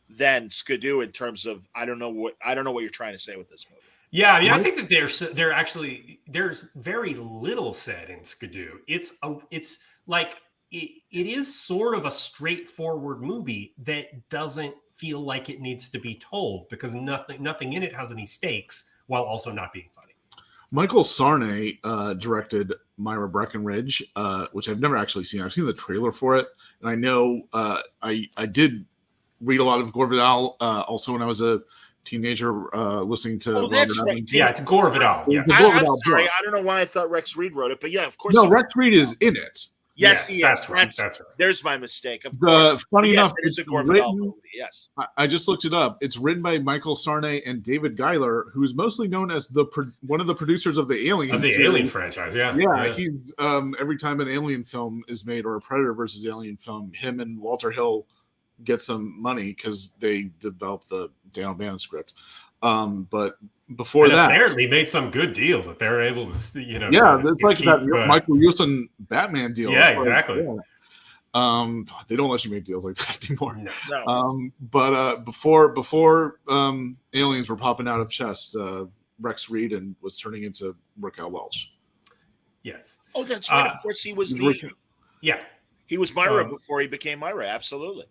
than Skidoo in terms of I don't know what you're trying to say with this movie. Yeah, I mean, I think that there's very little said in Skidoo. It's like it is sort of a straightforward movie that doesn't feel like it needs to be told because nothing in it has any stakes while also not being funny. Michael Sarney directed Myra Breckinridge, which I've never actually seen. I've seen the trailer for it, and I know I did read a lot of Gore Vidal also when I was a teenager listening to Robert Evans. Right. Yeah, it's Gore Vidal. Yeah. I'm sorry, I don't know why I thought Rex Reed wrote it, but yeah, of course. No, Rex Reed is in it. Yes, that's right. That's right. There's my mistake. Funny enough, it is a Gore Vidal movie. Yes, I just looked it up. It's written by Michael Sarney and David Giler, who's mostly known as one of the producers of the Alien Alien franchise. Yeah. He's every time an Alien film is made or a Predator versus Alien film, him and Walter Hill get some money because they developed the Dan O'Bannon script. But before that, apparently made some good deal that they're able to, it's like that Michael Houston Batman deal. Yeah, exactly. They don't let you make deals like that anymore. No. But before aliens were popping out of chests, Rex Reed was turning into Raquel Welch. Yes. Oh, that's right. Of course, he was he was Myra before he became Myra. Absolutely.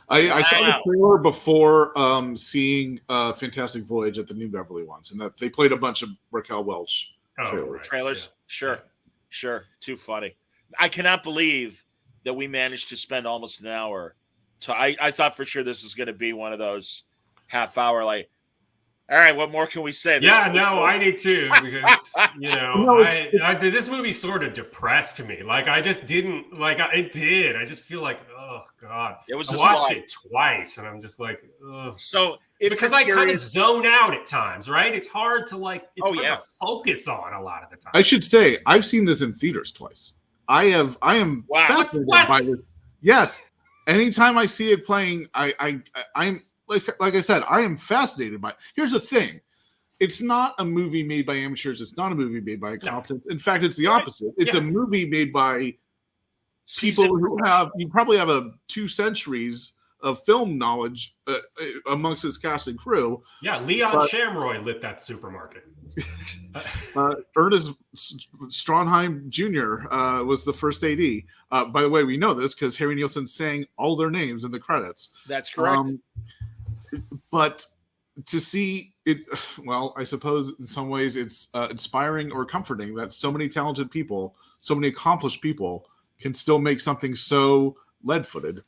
I saw the trailer before seeing Fantastic Voyage at the New Beverly once, and that they played a bunch of Raquel Welch trailers. Yeah. Sure. Too funny. I cannot believe that we managed to spend almost an hour. I thought for sure this was going to be one of those half hour, like, all right, what more can we say? I did too, because this movie sort of depressed me. Like, I just didn't like it did. I just feel like, oh god, it was. I watched it twice, and I'm just like, ugh. So because I kind of zone out at times, right? It's hard to hard to focus on a lot of the time. I should say I've seen this in theaters twice. I am fascinated by this. Yes, anytime I see it playing, I'm. Like I said, I am fascinated by it. Here's the thing. It's not a movie made by amateurs. It's not a movie made by incompetents. In fact, it's the opposite. It's a movie made by people who probably have 2 centuries of film knowledge amongst his cast and crew. Yeah, Leon Shamroy lit that supermarket. Ernest Stronheim Jr. Was the first AD. By the way, we know this because Harry Nielsen sang all their names in the credits. That's correct. But to see it, well, I suppose in some ways it's inspiring or comforting that so many talented people, so many accomplished people can still make something so lead-footed.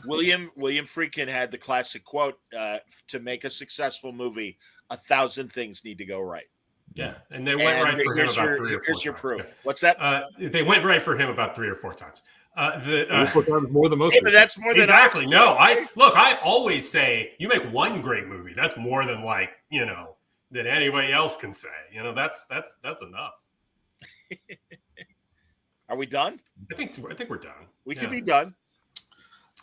William Friedkin had the classic quote, to make a successful movie, 1,000 things need to go right. Yeah, and they went right for him about 3 or 4 times. Here's your proof. What's that? They went right for him about 3 or 4 times. More than most. Yeah, but that's more than exactly. No, I always say you make one great movie. That's more than than anybody else can say. That's enough. Are we done? I think we're done. We could be done.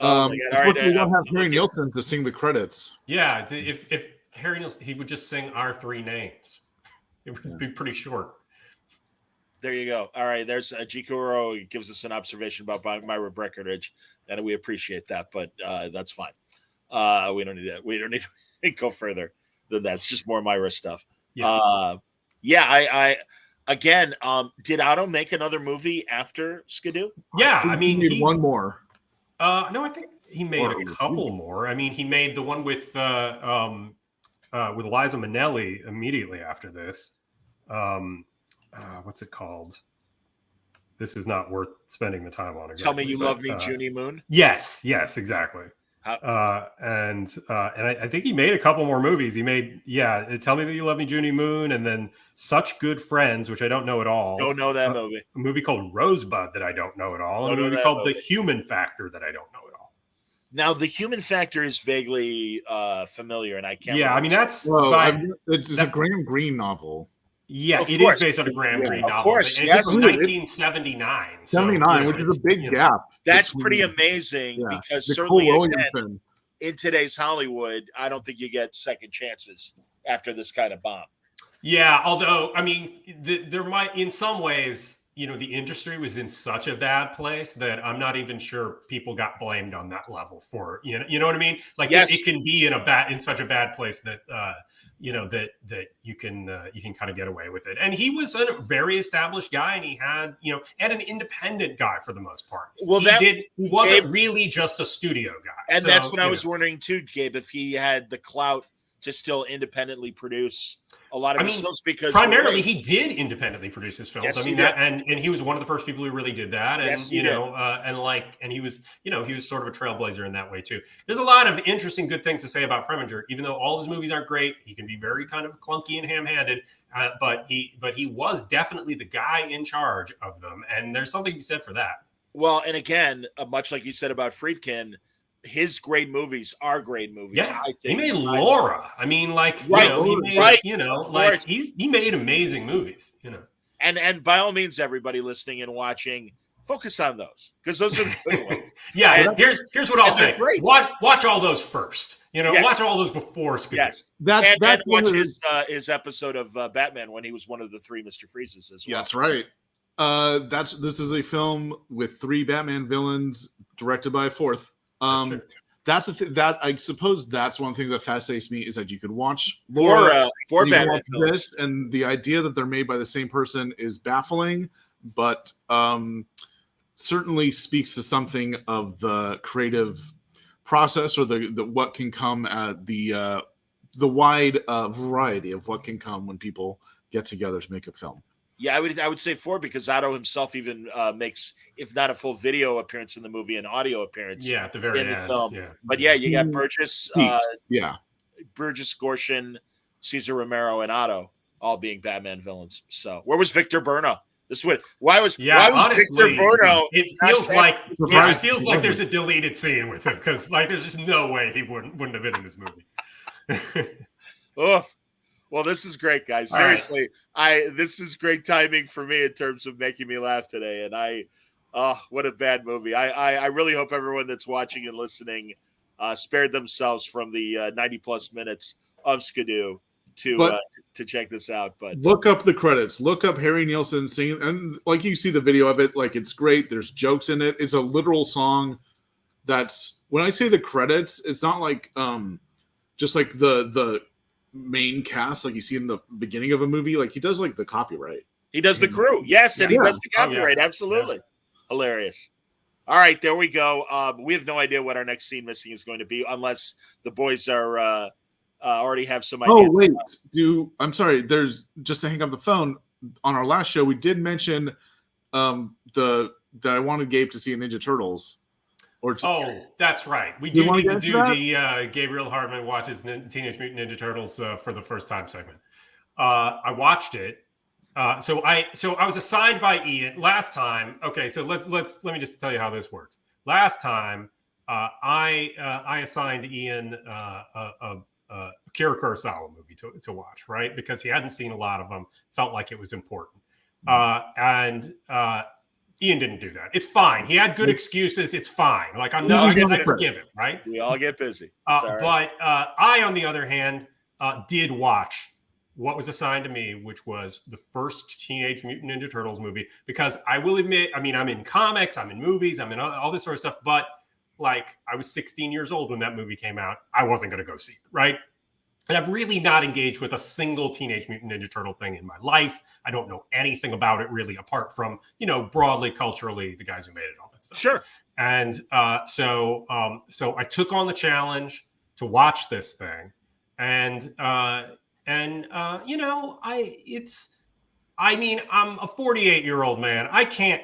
We don't have Harry Nielsen to sing the credits. Yeah, if Harry Nielsen, he would just sing our 3 names. It would be pretty short. There you go. All right, there's Jikuro gives us an observation about Myra Breckenridge, and we appreciate that, but that's fine. We don't need to go further than that. It's just more Myra stuff. Yeah. I again, did Otto make another movie afher Skidoo? Yeah, I mean, he made one more. No, I think he made a couple more. I mean, he made the one with Liza Minnelli immediately after this. What's it called? This is not worth spending the time on. Tell Me You Love Me, Junie Moon. Yes, exactly. And I think he made a couple more movies. He made Tell Me That You Love Me, Junie Moon, and then Such Good Friends, which I don't know at all. Don't know that movie. A movie called Rosebud that I don't know at all. And a movie called The Human Factor that I don't know at all. Now, The Human Factor is vaguely familiar, and I can't. Yeah, I mean it's a Graham Greene novel. Yeah, it is based on a Graham Greene novel. Of course, yes. It's 1979. 79, which is a big gap. That's pretty amazing because certainly in today's Hollywood, I don't think you get second chances after this kind of bomb. Yeah, although, I mean, there might, in some ways, the industry was in such a bad place that I'm not even sure people got blamed on that level for, you know what I mean? Like, it can be in such a bad place that, that you can kind of get away with it. And he was a very established guy, and he had, and an independent guy for the most part. Well, he wasn't really just a studio guy. And that's what I was wondering too, Gabe, if he had the clout to still independently produce a lot of his films, because primarily he did independently produce his films. Yes, I mean, and he was one of the first people who really did that. And yes, and he was, he was sort of a trailblazer in that way too. There's a lot of interesting, good things to say about Preminger. Even though all his movies aren't great, he can be very kind of clunky and ham-handed. But he was definitely the guy in charge of them, and there's something to be said for that. Well, and again, much like you said about Friedkin, his great movies are great movies. Yeah, I think he made Laura. I mean, he made amazing movies. And by all means, everybody listening and watching, focus on those, because those are the good ones. Yeah, here's what I'll say. Watch all those first. Watch all those before Skidoo. Yes, that's watch his episode of Batman when he was one of the 3 Mr. Freezes as well. That's right. This is a film with 3 Batman villains directed by a 4th. That's the thing that I suppose that's one thing that fascinates me, is that you could watch four Batman this, and the idea that they're made by the same person is baffling, but certainly speaks to something of the creative process or the what can come at the wide variety of what can come when people get together to make a film. Yeah, I would say 4 because Otto himself even makes, if not a full video appearance in the movie, an audio appearance. Yeah, at the very in the end. film. Yeah. But yeah, you got Burgess, Burgess, Gorshin, Cesar Romero, and Otto all being Batman villains. So where was Victor Berno? Why was honestly, Victor Berno? It feels like there's a deleted scene with him because like there's just no way he wouldn't have been in this movie. Oh, well, this is great, guys. Seriously, this is great timing for me in terms of making me laugh today. And what a bad movie. I really hope everyone that's watching and listening spared themselves from the 90 plus minutes of Skidoo to check this out. But look up the credits. Look up Harry Nilsson singing, and like you see the video of it, like it's great. There's jokes in it. It's a literal song. That's when I say the credits. It's not like just like the main cast like you see in the beginning of a movie. Like he does like the copyright. He does the crew, yes, and he does the copyright. Absolutely, hilarious. All right, there we go. We have no idea what our next scene missing is going to be unless the boys are. Already have some ideas. Oh wait, I'm sorry. There's just to hang up the phone. On our last show, we did mention that I wanted Gabe to see Ninja Turtles. That's right. We do need to do the Gabriel Hartman watches Teenage Mutant Ninja Turtles for the first time segment. I watched it. So I was assigned by Ian last time. Okay, so let me just tell you how this works. Last time, I assigned Ian a Akira Kurosawa movie to watch, right? Because he hadn't seen a lot of them, felt like it was important. And Ian didn't do that. It's fine. He had good excuses. It's fine. Like I forgive him, right? We all get busy. But I, on the other hand, did watch what was assigned to me, which was the first Teenage Mutant Ninja Turtles movie, because I will admit, I mean, I'm in comics, I'm in movies, I'm in all this sort of stuff, but like I was 16 years old when that movie came out. I wasn't going to go see it, right? And I've really not engaged with a single Teenage Mutant Ninja Turtle thing in my life. I don't know anything about it really, apart from, broadly, culturally, the guys who made it, all that stuff. Sure. And so I took on the challenge to watch this thing. And I'm a 48-year-old man. I can't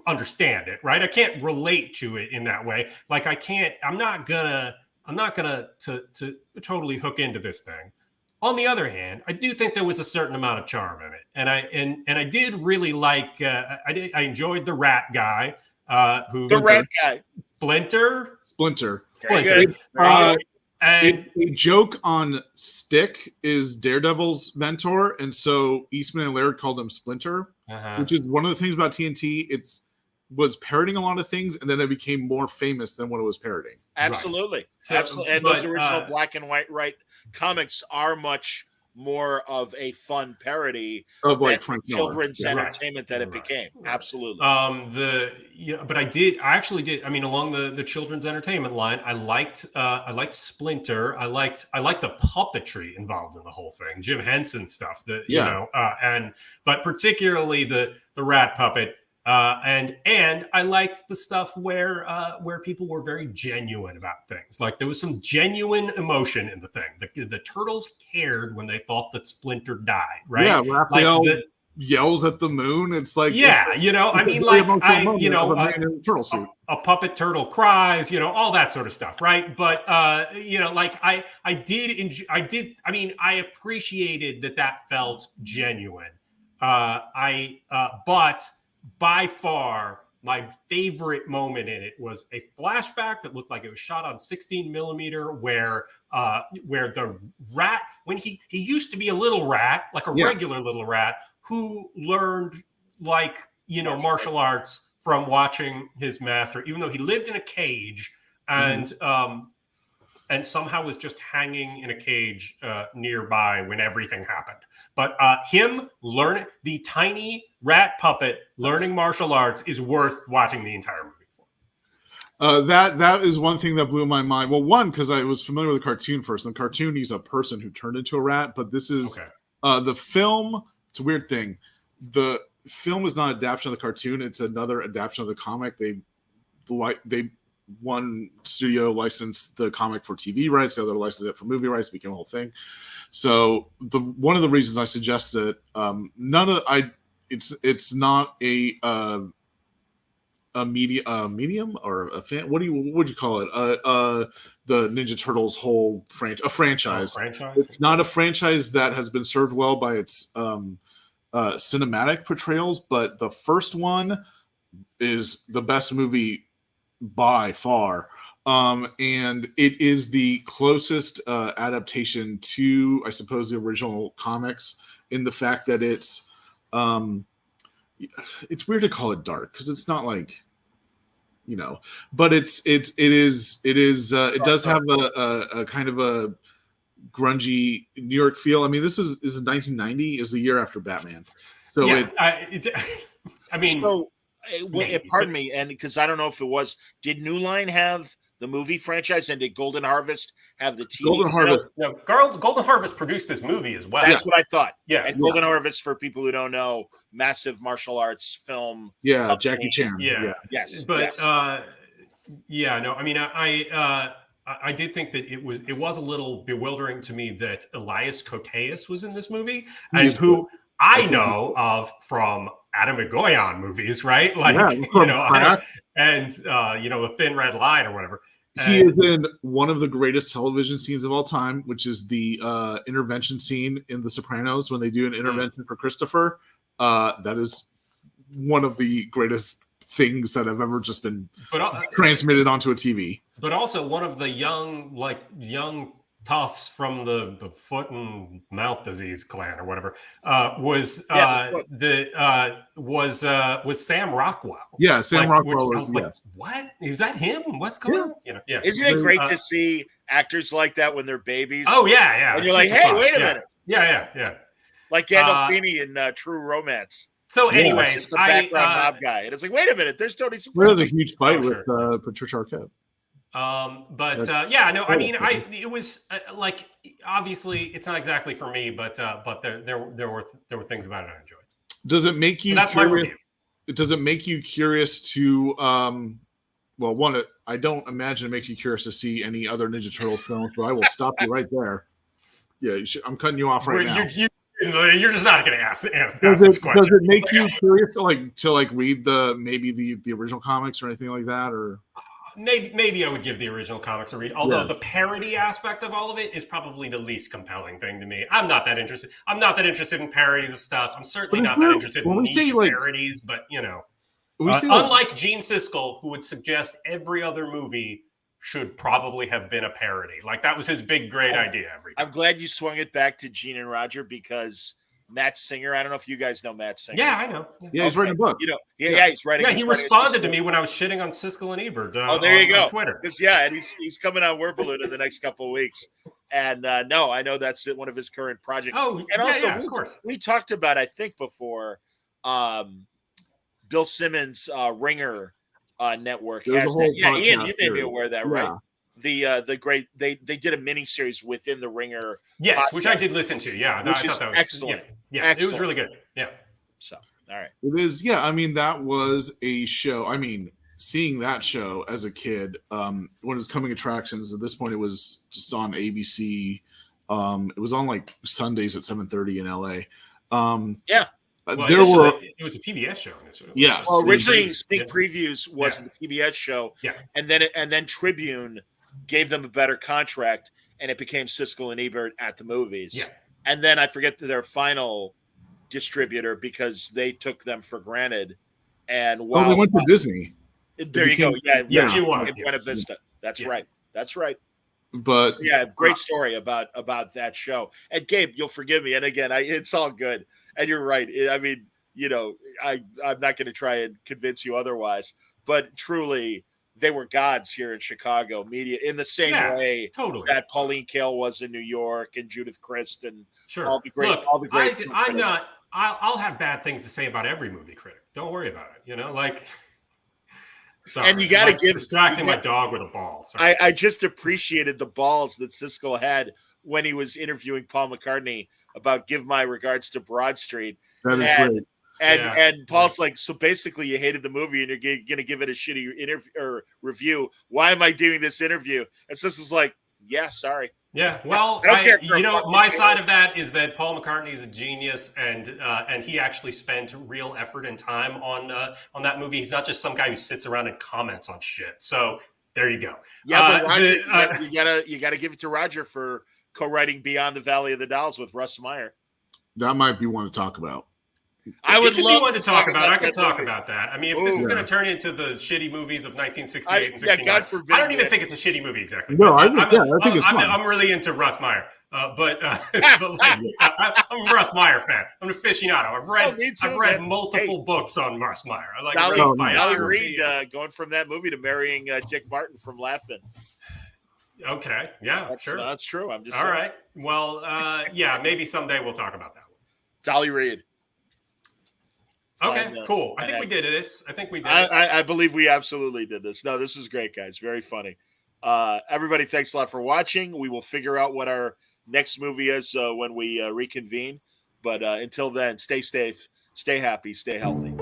understand it, right? I can't relate to it in that way. Like I'm not gonna to totally hook into this thing. On the other hand, I do think there was a certain amount of charm in it, and I did really like. I enjoyed the rat guy. Splinter. And a joke on Stick is Daredevil's mentor, and so Eastman and Laird called him Splinter, which is one of the things about TNT. It was parroting a lot of things, and then it became more famous than what it was parroting. Absolutely. Right. So, absolutely. And those original black and white comics are much more of a fun parody of like Frank children's entertainment that it became. Absolutely. But I actually did. I mean, along the children's entertainment line, I liked Splinter. I liked the puppetry involved in the whole thing, Jim Henson stuff. But particularly the rat puppet. And I liked the stuff where people were very genuine about things. Like there was some genuine emotion in the thing. The turtles cared when they thought that Splinter died, right? Yeah, Raphael yells at the moon. It's like turtle suit. A puppet turtle cries, all that sort of stuff, right? But I appreciated that felt genuine. But by far, my favorite moment in it was a flashback that looked like it was shot on 16 millimeter, where the rat, when he used to be a little rat, like a regular little rat, who learned martial arts from watching his master, even though he lived in a cage and somehow was just hanging in a cage nearby when everything happened. But him learning, the tiny rat puppet learning martial arts is worth watching the entire movie for. That is one thing that blew my mind. Well, one, because I was familiar with the cartoon first. In the cartoon, he's a person who turned into a rat, but this is the film. It's a weird thing. The film is not an adaptation of the cartoon. It's another adaptation of the comic. They one studio licensed the comic for TV rights, the other licensed it for movie rights, became a whole thing. So one of the reasons I suggest that it's not a medium or a fan. What would you call it? The Ninja Turtles whole franchise. It's not a franchise that has been served well by its cinematic portrayals, but the first one is the best movie by far. And it is the closest adaptation to, I suppose, the original comics, in the fact that it's weird to call it dark because it's not like, but it does have a kind of a grungy New York feel. I mean, this is 1990 is the year after Batman. So pardon me, and because I don't know if it was, did New Line have the movie franchise, and did Golden Harvest have the TV? Golden Harvest. No, Golden Harvest produced this movie as well. That's what I thought. Yeah, and Golden Harvest, for people who don't know, massive martial arts film. Yeah, company. Jackie Chan. Yeah. Yes, but no, I mean, I did think that it was a little bewildering to me that Elias Koteas was in this movie, and who I know of from Adam Goyan movies, right? Like, and The Thin Red Line or whatever. He is in one of the greatest television scenes of all time, which is the intervention scene in The Sopranos when they do an intervention for Christopher. That is one of the greatest things that have ever just been transmitted onto a TV. But also one of the young toughs from the foot and mouth disease clan or whatever was Sam Rockwell. Yeah, Sam Rockwell. I was like, what? Is that him? What's going on? Isn't it great to see actors like that when they're babies? Oh yeah. And you're like, hey, wait a minute. Yeah. Like Gandolfini in True Romance. So, anyways, just the background mob guy, and it's like, wait a minute, there's Tony Soprano. There was a huge fight with Patricia Arquette. It was like, obviously it's not exactly for me, but there were things about it I enjoyed. Does it make you curious? Does it make you curious to I don't imagine it makes you curious to see any other Ninja Turtles films, but I will stop you right there. Yeah, I'm cutting you off right now. You're just not going to ask this question. Does it make you curious to read the original comics or anything like that, or? Maybe I would give the original comics a read, although the parody aspect of all of it is probably the least compelling thing to me. I'm not that interested. I'm not that interested in parodies of stuff. I'm certainly not that interested in niche parodies, but unlike Gene Siskel, who would suggest every other movie should probably have been a parody. Like, that was his big, great idea. I'm glad you swung it back to Gene and Roger, because Matt Singer, I don't know if you guys know Matt Singer. Yeah, I know. Yeah, he's writing a book. He's writing. Yeah, he responded to me when I was shitting on Siskel and Ebert. There you go. On Twitter. And he's coming on Word Balloon in the next couple of weeks. And no, I know that's one of his current projects. Oh, and also, of course. We talked about, I think before, Bill Simmons' Ringer network has that. Yeah, Ian, you may be aware of that, right? The great they did a mini series within the Ringer. Yes, which I did listen to. Yeah, I thought that was excellent. Yeah, excellent. It was really good. Yeah. So, all right. It is. Yeah, I mean, that was a show. I mean, seeing that show as a kid, one of his coming attractions. At this point, it was just on ABC. It was on like Sundays at 7:30 in LA. Yeah. Well, it was a PBS show. Yeah. Well, originally, Sneak Previews was the PBS show. Yeah. And then Tribune gave them a better contract, and it became Siskel and Ebert at the movies. Yeah. And then I forget their final distributor, because they took them for granted. And they went to Disney. There you go. Yeah. Buena Vista. That's right. That's right. But yeah, great story about that show. And Gabe, you'll forgive me. And again, it's all good. And you're right. I mean, I'm not going to try and convince you otherwise. But truly, they were gods here in Chicago media, in the same way that Pauline Kael was in New York, and Judith Crist, and all the great. I'll have bad things to say about every movie critic. Don't worry about it. Sorry, and you got to give distracting my dog with a ball. Sorry. I just appreciated the balls that Siskel had when he was interviewing Paul McCartney about "Give My Regards to Broad Street." That is great. And Paul's like, so basically, you hated the movie, and you're going to give it a shitty interview or review. Why am I doing this interview? And Sis like, yeah, sorry. Yeah, well, my side of that is that Paul McCartney is a genius, and he actually spent real effort and time on that movie. He's not just some guy who sits around and comments on shit. So there you go. Yeah, but Roger, you gotta give it to Roger for co-writing Beyond the Valley of the Dolls with Russ Meyer. That might be one to talk about. I would love one to talk about. I could talk about that. I mean, if this is going to turn into the shitty movies of 1968 and 69, God forbid, I don't even think it's a shitty movie exactly. No, I think it's fun. I'm really into Russ Meyer, but I'm a Russ Meyer fan. I'm an aficionado. I've read multiple books on Russ Meyer. I like Dolly Reed going from that movie to marrying Dick Martin from Laughing. Okay, yeah, sure, that's true. I'm just all right. Well, yeah, maybe someday we'll talk about that one. Dolly Reed. Okay, cool. I think we did this. I believe we absolutely did this. No, this was great, guys. Very funny. Everybody, thanks a lot for watching. We will figure out what our next movie is when we reconvene. But until then, stay safe, stay happy, stay healthy.